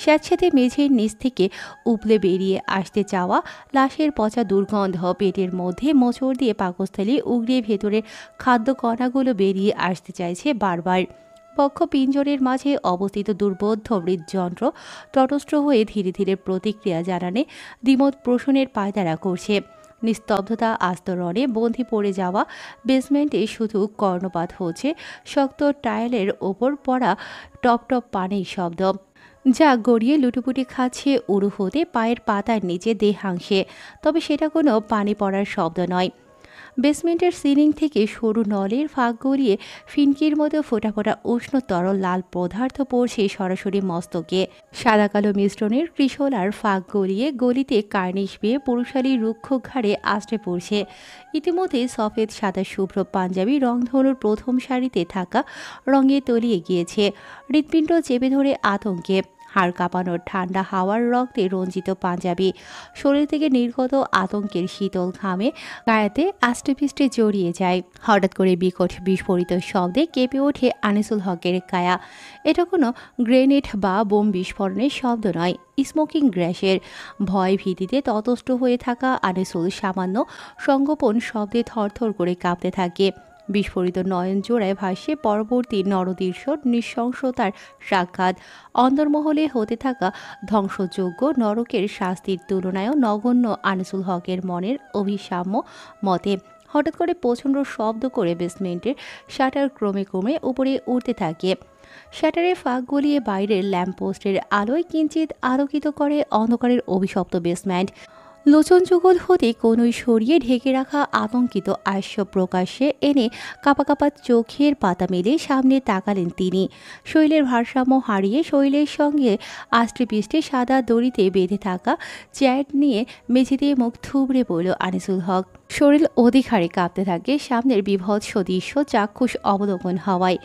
স্যাঁতস্যাঁতে মেঝের নিচ থেকে উপলে বেরিয়ে আসতে চাওয়া লাশের পচা দুর্গন্ধ পেটের মধ্যে মোচড় দিয়ে পাকস্থলী উগড়িয়ে ভেতরের খাদ্য কণাগুলো বেরিয়ে আসতে চাইছে বারবার। পক্ষ পিঞ্জরের মাঝে অবস্থিত দুর্বোধ্য হৃদযন্ত্র তটস্থ হয়ে ধীরে ধীরে প্রতিক্রিয়া জানানে দ্বিমত পোষণের পায়তারা করছে। নিস্তব্ধতা আস্তরণে বন্দি পড়ে যাওয়া বেসমেন্টে শুধু কর্ণপাত হচ্ছে শক্ত টাইলের ওপর পড়া টপ টপ পানির শব্দ, যা গড়িয়ে লুটুপুটি খাচ্ছে উড়ু হতে পায়ের পাতার নিচে দেহাংশে। তবে সেটা কোনো পানি পড়ার শব্দ নয়। বেসমেন্টের সিলিং থেকে সরু নলের ফাঁক গড়িয়ে ফিনকির মতো ফোটা ফোটা উষ্ণ তরল লাল পদার্থ পড়ছে সরাসরি মস্তকে। সাদা কালো মিশ্রণের কৃষলার ফাঁক গড়িয়ে গলিতে কার্নিশ বেয়ে পুরুষালী রুক্ষ ঘাড়ে আশ্রে পড়ছে। ইতিমধ্যে সফেদ সাদা শুভ্র পাঞ্জাবি রংধনুর প্রথম সারিতে থাকা রঙে তলিয়ে গিয়েছে। হৃৎপিণ্ড চেপে ধরে আতঙ্কে। হাড় কাঁপানোর ঠান্ডা হাওয়ার রক্তে রঞ্জিত পাঞ্জাবি শরীর থেকে নির্গত আতঙ্কের শীতল ঘামে গায়েতে আষ্টেপৃষ্টে জড়িয়ে যায়। হঠাৎ করে বিকট বিস্ফোরিত শব্দে কেঁপে ওঠে আনিসুল হকের কায়া। এটা কোনো গ্রেনেড বা বোম বিস্ফোরণের শব্দ নয়, স্মোকিং গ্যাসের। ভয় ভীতিতে ততস্থ হয়ে থাকা আনিসুল সামান্য সংগোপন শব্দে থরথর করে কাঁপতে থাকে। বিস্ফোরিত নয়ন জোড়ায় ভাসে পরবর্তী নরদৃশ্য নৃশংসতার সাক্ষাৎ। অন্দরমহলে হতে থাকা ধ্বংসযোগ্য নরকের শাস্তির তুলনায়ও নগণ্য আনিসুল হকের মনের অভিসাম্য মতে। হঠাৎ করে প্রচণ্ড শব্দ করে বেসমেন্টের শাটার ক্রমে ক্রমে উপরে উঠতে থাকে। শাটারের ফাঁক গলিয়ে বাইরের ল্যাম্পপোস্টের আলোয় কিঞ্চিত আলোকিত করে অন্ধকারের অভিশপ্ত বেসমেন্ট। লোচন যুগল হতে কোনোই সরিয়ে ঢেকে রাখা আতঙ্কিত আস্য প্রকাশ্যে এনে কাপা কাপা চোখের পাতা মেলে সামনে তাকালেন তিনি। শৈলের ভারসাম্য হারিয়ে শৈলের সঙ্গে আষ্টে সাদা দড়িতে বেঁধে থাকা চেয়ার নিয়ে মেঝেতে মুখ থুবড়ে পড়ল আনিসুল হক। শরীর অধিক হারে কাঁপতে থাকে সামনের বিভৎস দৃশ্য চাক্ষুষ অবলোকন হওয়ায়।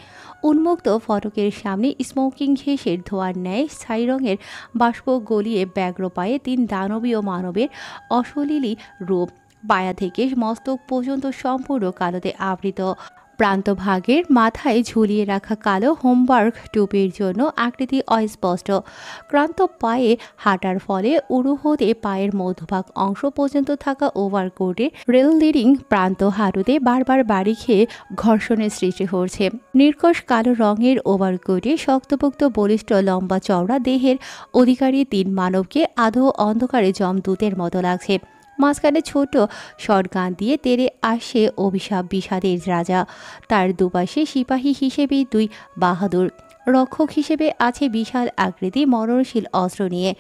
উন্মুক্ত ফটকের সামনে স্মোকিং ঘেঁষের ধোয়ার ন্যায় ছাই রঙের বাষ্প গলিয়ে ব্যগ্র পায়ে 3 দানবীয় মানবের অশলীলী রূপ। পায়া থেকে মস্তক পর্যন্ত সম্পূর্ণ কালোতে আবৃত। প্রান্তভাগের মাথায় ঝুলিয়ে রাখা কালো হোমওয়ার্ক টুপির জন্য আকৃতি অস্পষ্ট। ক্রান্ত পায়ে হাঁটার ফলে উড়ু হতে পায়ের মধ্যভাগ অংশ পর্যন্ত থাকা ওভারকোটের রেল লিডিং প্রান্ত হাঁটুতে বারবার বাড়ি খেয়ে ঘর্ষণের সৃষ্টি হচ্ছে। নির্কশ কালো রঙের ওভারকোটে শক্তপোক্ত বলিষ্ঠ লম্বা চওড়া দেহের অধিকারী 3 মানবকে আধো অন্ধকারে জমদূতের মতো লাগছে। মাঝখানে ছোট শটগান দিয়ে তেড়ে আসে অভিশাপ বিষাদের রাজা। তার দুপাশে সিপাহী হিসেবে 2 বাহাদুর, রক্ষক হিসেবে আছে বিশাল আকৃতি মরণশীল অস্ত্র নিয়ে।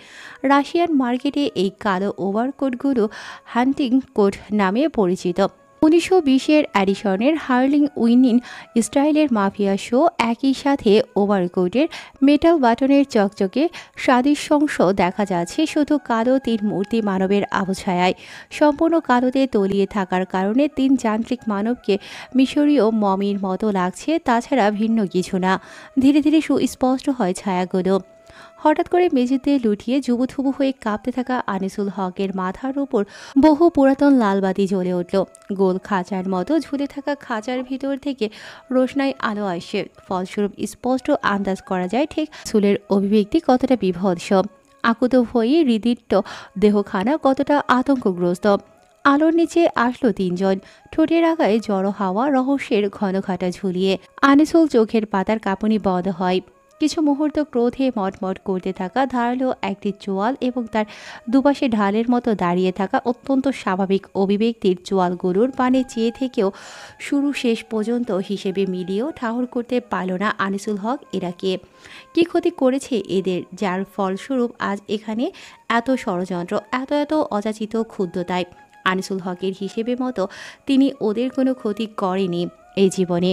রাশিয়ান মার্কেটে এই কালো ওভারকোটগুলো হান্টিং কোট নামে পরিচিত। 1920-এর এডিশনের হার্লিং উইনিন স্টাইলের মাফিয়া শো একই সাথে ওভারকোটের মেটাল বাটনের চকচকে সাদৃশ্যংশ দেখা যাচ্ছে শুধু কালো 3 মূর্তি মানবের আবছায়ায়। সম্পূর্ণ কালোতে তলিয়ে থাকার কারণে 3 যান্ত্রিক মানবকে মিশরীয় মমির মতো লাগছে, তাছাড়া ভিন্ন কিছু না। ধীরে ধীরে সুস্পষ্ট হয় ছায়াগুলো। হঠাৎ করে মেঝেতে লুটিয়ে জুবুথুবু হয়ে কাঁপতে থাকা আনিসুল হকের মাথার উপর বহু পুরাতন লালবাতি জ্বলে উঠল। গোল খাঁচার মতো ঝুলে থাকা খাঁচার ভিতর থেকে রোশনাই আলো আসে। ফলস্বরূপ স্পষ্ট আন্দাজ করা যায় ঠিক চুলের অভিব্যক্তি কতটা বিভৎস, আকুত হয়ে হৃদিষ্ট দেহখানা কতটা আতঙ্কগ্রস্ত। আলোর নিচে আসলো 3 জন, ঠোঁটের আগায় জড়ো হাওয়া রহস্যের ঘনঘাটা ঝুলিয়ে। আনিসুল চোখের পাতার কাঁপুনি বন্ধ হয়। কিছু মুহূর্ত ক্রোধে মটমট করতে থাকা ধারালো একটি চোয়াল এবং তার দুপাশে ঢালের মতো দাঁড়িয়ে থাকা অত্যন্ত স্বাভাবিক অভিব্যক্তির চোয়ালগুলোর পানে চেয়ে থেকেও শুরু শেষ পর্যন্ত হিসেবে মিলিয়েও ঠাহর করতে পারল না আনিসুল হক এরা কে, কী ক্ষতি করেছে এদের, যার ফলস্বরূপ আজ এখানে এত ষড়যন্ত্র, এত অযাচিত ক্ষুদ্রতায়। আনিসুল হকের হিসেবে মতো তিনি ওদের কোনো ক্ষতি করেনি এই জীবনে।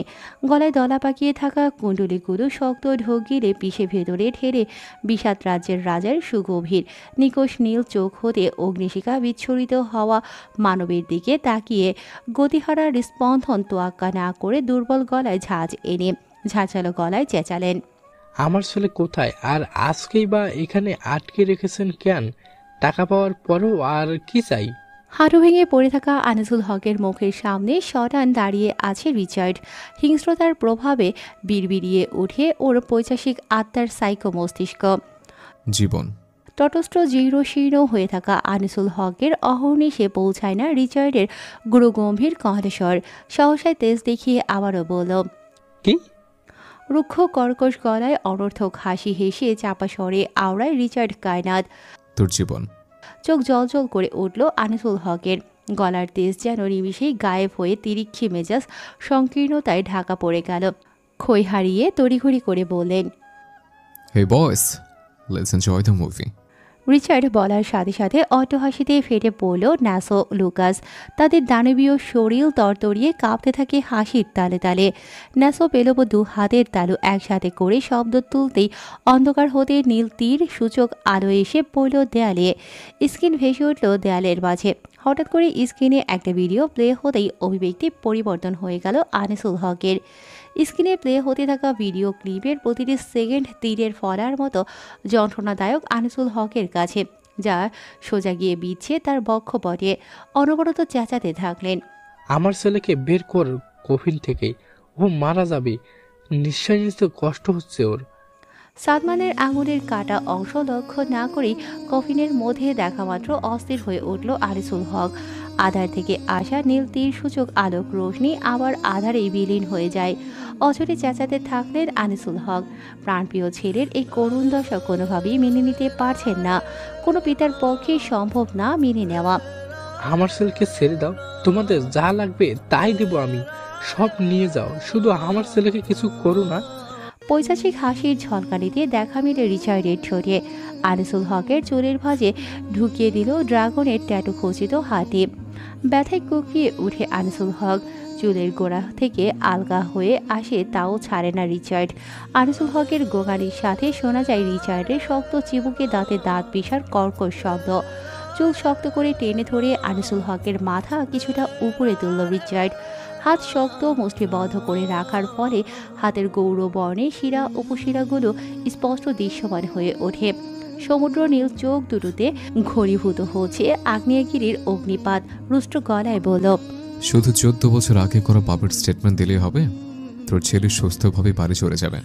গলায় দলা পাকিয়ে থাকা কুণ্ডলিগুলো শক্ত ঢোক গিলে পিষে ভেতরে ঠেলে বিষাদ রাজ্যের রাজার সুগভীর নিকোষ নীল চোখ হতে অগ্নিশিখা বিচ্ছুরিত হওয়া মানবের দিকে তাকিয়ে গতিহারার স্পন্দন তোয়াক্কা না করে দুর্বল গলায় ঝাঁঝ এনে ঝাঁঝালো গলায় চেঁচালেন, আমার ছেলে কোথায়? আর আজকেই বা এখানে আটকে রেখেছেন কেন? টাকা পাওয়ার পরও আর কি চাই? হাঁটু ভেঙে পড়ে থাকা আনিসুল হকের মুখের সামনে শটান দাঁড়িয়ে আছে রিচার্ড। হিংস্রতার প্রভাবে বিড়বিড়িয়ে ওঠে ওর পৈশাসিক আত্মার সাইকো মস্তিষ্ক। জীবন তটস্থ জীর্ণশীর্ণ হয়ে থাকা আনিসুল হকের অহর্নিশে পৌঁছায় না রিচার্ডের গুরুগম্ভীর কণ্ঠস্বর। সহসায় তেজ দেখিয়ে আবারও বলল, কি? রুক্ষ কর্কশ গলায় অনর্থক হাসি হেসে চাপা স্বরে আওড়ায় রিচার্ড কায়নাত। তোর জীবন। চোখ জলজল করে উঠল আনিসুল হকের। গলার তেজ যেন নিমিষেই গায়েব হয়ে তিরিক্ষি মেজাজ সংকীর্ণতায় ঢাকা পড়ে গেল। খই হারিয়ে তড়িঘড়ি করে বললেন, হে বয়েস, let's enjoy the movie. Richard বলার সাথে সাথে অট্টহাসিতে ফেটে পড়ল ন্যাসো লুকাস। তাদের দানবীয় শরীর তরতরিয়ে কাঁপতে থাকে হাসির তালে তালে। ন্যাসো পেলব 2 হাতের তালু একসাথে করে শব্দ তুলতেই অন্ধকার হতে নীল তীর সূচক আলো এসে পড়ল দেয়ালে। স্ক্রিন ভেসে উঠল দেয়ালের মাঝে। হঠাৎ করে স্ক্রিনে একটা ভিডিও প্লে হতেই অভিব্যক্তি পরিবর্তন হয়ে গেল আনিসুল হকের। স্ক্রিনে প্লে হতে থাকা ভিডিও ক্লিপের প্রতিটি সেকেন্ড তীরের ফলার মতো যন্ত্রণাদায়ক আনিসুল হকের কাছে, যা সোজা গিয়ে বিচ্ছে তার বক্ষপটে। অনবরত চেঁচাতে থাকলেন, আমার ছেলেকে বের কর কফিন থেকে, ও মারা যাবে, নিঃশ্বাস নিতে কষ্ট হচ্ছে ওর। সাদমানের আঙুলের কাটা অংশ লক্ষ্য না করেই কফিনের মধ্যে দেখা মাত্র অস্থির হয়ে উঠল আনিসুল হক। আধার থেকে আসা নীল তীর সূচক আলোক রোশনি আবার আধারেই বিলীন হয়ে যায়। অঝরে চেঁচাতে থাকলেন আনিসুল হক। প্রাণপ্রিয় ছেলের এই করুণ দশা কোনোভাবেই মেনে নিতে পারছেন না। কোনো পিতার পক্ষে সম্ভব না মেনে নেওয়া। আমার ছেলেকে ছেড়ে দাও, তোমাদের যা লাগবে তাই দেবো আমি, সব নিয়ে যাও, শুধু আমার ছেলেকে কিছু করো না। পৈশাচিক হাসির ঝলকানিতে দেখা মিলে রিচার্ডের ঠোঁটে। আনিসুল হকের চুলের ভাঁজে ঢুকিয়ে দিল ড্রাগনের ট্যাটু খচিত হাতে। ব্যথায় কুকিয়ে উঠে আনিসুল হক। চুলের গোড়া থেকে আলগা হয়ে আসে, তাও ছাড়ে না রিচার্ড। আনিসুল হকের গোগানির সাথে শোনা যায় রিচার্ডের শক্ত চিবুকে দাঁতে দাঁত পিষার কর্কশ শব্দ। চুল শক্ত করে টেনে ধরে আনিসুল হকের মাথা কিছুটা উপরে তুলল রিচার্ড। হাত শক্ত মুষ্টিবদ্ধ করে রাখার ফলে হাতের গৌরবর্ণে শিরা উপশিরাগুলো স্পষ্ট দৃশ্যমান হয়ে ওঠে। সমুদ্র নীল চোখ দুটোতে ঘনীভূত হচ্ছে আগ্নেয়গিরির অগ্নিপাত। রুষ্ট গলায় বলল, শুধু 14 বছর আগে করা বাবার স্টেটমেন্ট দিলেই হবে? তোর ছেলে সুস্থভাবে বাড়ি চলে যাবে।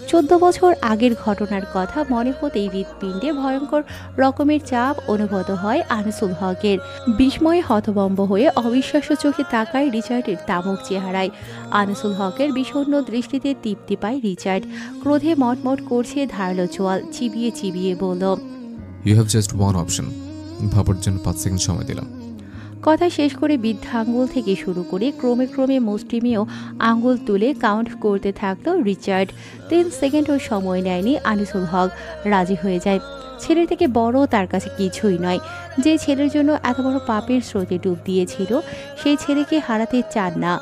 14 বছর আগের ঘটনার কথা মনে হতেই হৃৎপিণ্ডে ভয়ঙ্কর রকমের চাপ অনুভূত হয় আনিসুল হকের। বিস্ময়ে হতভম্ব হয়ে অবিশ্বাস্য চোখে তাকায় রিচার্ডের তামুক চেহারায়। আনিসুল হকের বিষণ্ণ দৃষ্টিতে তৃপ্তি পায় রিচার্ড। ক্রোধে মটমট করছে ধারালো চোয়াল চিবিয়ে চিবিয়ে বলল, you have just one option. ভাবার জন্য 5 সেকেন্ড সময় দিলাম। কথা শেষ করে বৃদ্ধা আঙ্গুল থেকে শুরু করে ক্রমে ক্রমে মুষ্টিমেয় আঙ্গুল তুলে কাউন্ট করতে থাকলো রিচার্ড। 3 সেকেন্ডও সময় নেয়নি আনিসুল হক, রাজি হয়ে যায়। ছেলের থেকে বড় তার কাছে কিছুই নয়। যে ছেলের জন্য এত বড় পাপের স্রোতে ডুব দিয়েছিল, সেই ছেলেকে হারাতে চান না,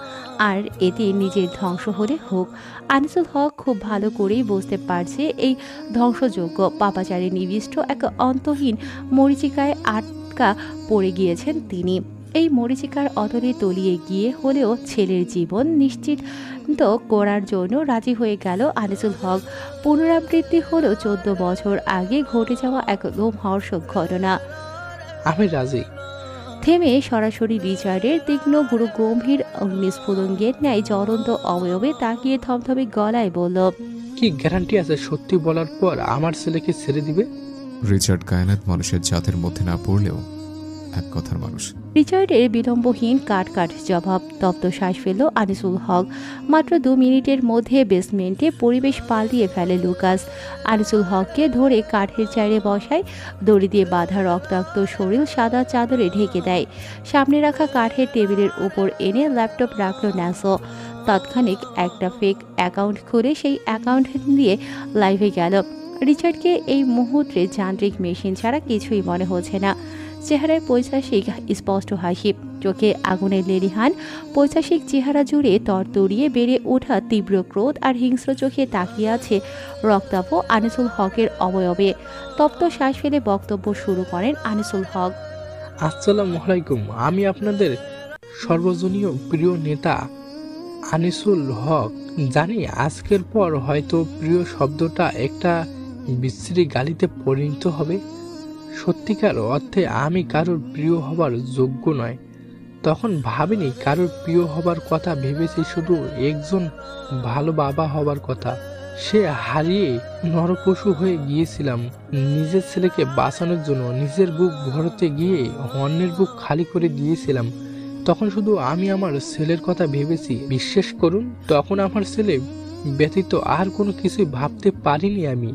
আর এতে নিজের ধ্বংস হলে হোক। আনিসুল হক খুব ভালো করেই বুঝতে পারছে এই ধ্বংসযোগ্য পাপাচারে নিবিষ্ট এক অন্তহীন মরীচিকায় আটকা পড়ে গিয়েছেন তিনি। এই মরীচিকার অতলে তলিয়ে গিয়ে হলেও ছেলের জীবন নিশ্চিত করার জন্য রাজি হয়ে গেল আনিসুল হক। পুনরাবৃত্তি হলো 14 বছর আগে ঘটে যাওয়া এক লোমহর্ষক ঘটনা। আমি রাজি। থেমে সরাসরি রিচার্ডের তীক্ষ্ণ গুরু গম্ভীর অগ্নিস্ফুলঙ্গের ন্যায় জ্বলন্ত অবয়বে তাকিয়ে থমথমে গলায় বলল, কি গ্যারান্টি আছে সত্যি বলার পর আমার ছেলেকে ছেড়ে দিবে? রিচার্ড কায়নাত মানুষের জাতের মধ্যে না পড়লেও এক কথার মানুষ। রিচার্ডের বিলম্বহীন কাট জবাব। তপ্ত শ্বাস ফেলল আনিসুল হক। মাত্র 2 মিনিটের মধ্যে বেসমেন্টে পরিবেশ পাল্টিয়ে ফেলে লুকাস। আনিসুল হককে ধরে কাঠের চাইরে বসায়, দড়ি দিয়ে বাঁধা রক্তাক্ত শরীর সাদা চাদরে ঢেকে দেয়। সামনে রাখা কাঠের টেবিলের উপর এনে ল্যাপটপ রাখল ন্যাসো। তৎক্ষণিক একটা ফেক অ্যাকাউন্ট খুলে সেই অ্যাকাউন্ট দিয়ে লাইভে গেল। রিচার্ডকে এই মুহূর্তে যান্ত্রিক মেশিন ছাড়া কিছুই মনে হচ্ছে না। চেহারায় পৈশাচিক স্পষ্ট হাসি, চোখে আগুনের লেলিহান। পৈশাচিক চেহারা জুড়ে তরতরিয়ে বেড়ে ওঠা তীব্র ক্রোধ আর হিংস্র চোখে তাকিয়ে আছে রক্তাভ আনিসুল হকের অবয়বে। তপ্ত শ্বাস ফেলে বক্তব্য শুরু করেন আনিসুল হক। আসসালামু আলাইকুম। আমি আপনাদের সর্বজনীয় প্রিয় নেতা আনিসুল হক। জানি আজকের পর হয়তো প্রিয় শব্দটা একটা বিশ্রী গালিতে পরিণত হবে। সত্যিকার অর্থে আমি কারোর প্রিয় হবার যোগ্য নয়। তখন ভাবিনি কারোর প্রিয় হবার কথা, ভেবেছি শুধু একজন ভালো বাবা হবার কথা। সে হারিয়ে নরপশু হয়ে গিয়েছিলাম নিজের ছেলেকে বাঁচানোর জন্য। নিজের বুক ভরতে গিয়ে অন্যের বুক খালি করে দিয়েছিলাম। তখন শুধু আমি আমার ছেলের কথা ভেবেছি। বিশ্বাস করুন, তখন আমার ছেলে ব্যতীত আর কোনো কিছুই ভাবতে পারিনি আমি।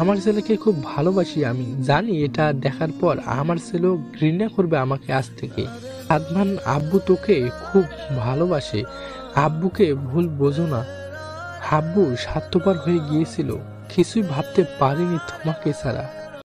আমার ছেলেকে খুব ভালোবাসি। আমি জানি এটা দেখার পর আমার ছেলেও ঘৃণা করবে আমাকে আজ থেকে। সাদমান, আব্বু তোকে খুব ভালোবাসে। আব্বুকে ভুল বোঝো না। আব্বু স্বার্থপর হয়ে গিয়েছিল, কিছুই ভাবতে পারিনি তোমাকে ছাড়া।